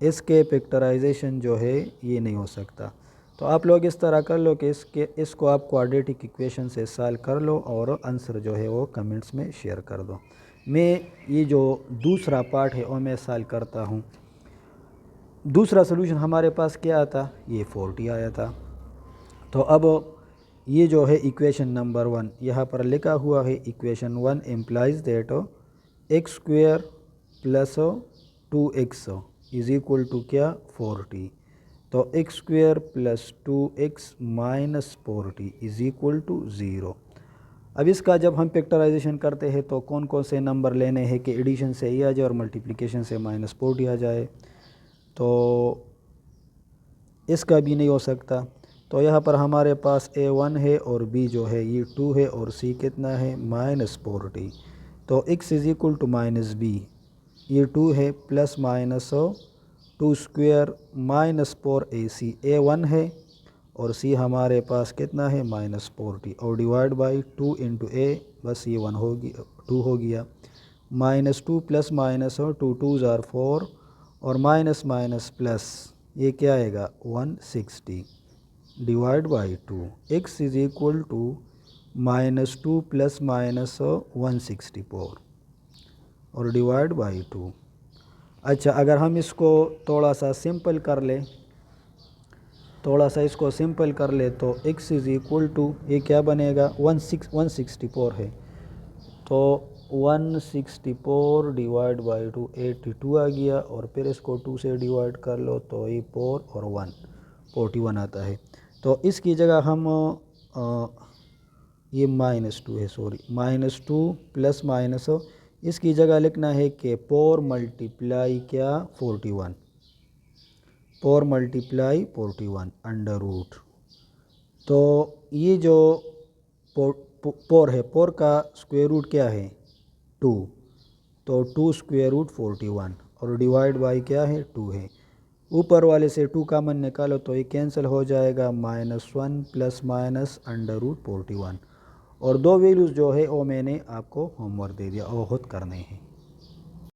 इसके फैक्टराइजेशन जो है ये नहीं हो सकता। तो आप लोग इस तरह कर लो कि इसको आप क्वाड्रेटिक इक्वेशन से सॉल्व कर लो और आंसर जो है वो कमेंट्स में शेयर कर दो। मैं ये जो दूसरा पार्ट है वो मैं सॉल्व करता हूँ। दूसरा सोल्यूशन हमारे पास क्या आता, ये 40 आया था। तो अब ये जो है इक्वेशन नंबर 1 यहाँ पर लिखा हुआ है, equation 1 implies that x square plus 2x is equal to क्या, 40। तो x square plus 2x minus 40 is equal to 0। अब इसका जब हम फैक्टराइजेशन करते हैं तो कौन कौन से नंबर लेने हैं कि एडिशन से ही आ जाए और मल्टीप्लिकेशन से माइनस 40 आ जाए, तो इसका भी नहीं हो सकता। तो यहाँ पर हमारे पास a1 है और b जो है ये 2 है और c कितना है, माइनस 40। तो x is equal to minus b, ये 2 है plus minus 2 square minus 4ac, a1 है और c हमारे पास कितना है, माइनस 40 और डिवाइड बाई 2 इंटू a, बस ये 1 होगी 2 हो गया। माइनस 2 प्लस माइनस 2 2 ज़ार 4 और माइनस माइनस प्लस, ये क्या आएगा 160 divide by 2, x is equal to minus 2 plus minus 164 और डिवाइड बाई 2। अच्छा, अगर हम इसको थोड़ा सा सिंपल कर ले, इसको सिंपल कर ले तो x इज इक्वल टू ये क्या बनेगा, 164 है तो 164 डिवाइड बाई 2 82 आ गया और फिर इसको 2 से डिवाइड कर लो तो ये 4 और 1 41 आता है। तो इसकी जगह हम ये माइनस 2 है, सॉरी माइनस 2 प्लस माइनस, इसकी जगह लिखना है कि 4 मल्टीप्लाई क्या 41, 4 मल्टीप्लाई 41 अंडर रूट। तो ये जो 4 है, 4 का स्क्वायर रूट क्या है 2, तो 2 स्क्वायर रूट 41 और डिवाइड बाई क्या है 2 है। ऊपर वाले से 2 कामन निकालो तो ये कैंसिल हो जाएगा, -1 प्लस माइनस अंडर रूट 41। और दो वैल्यूज़ जो है वो मैंने आपको होमवर्क दे दिया और खुद करने हैं।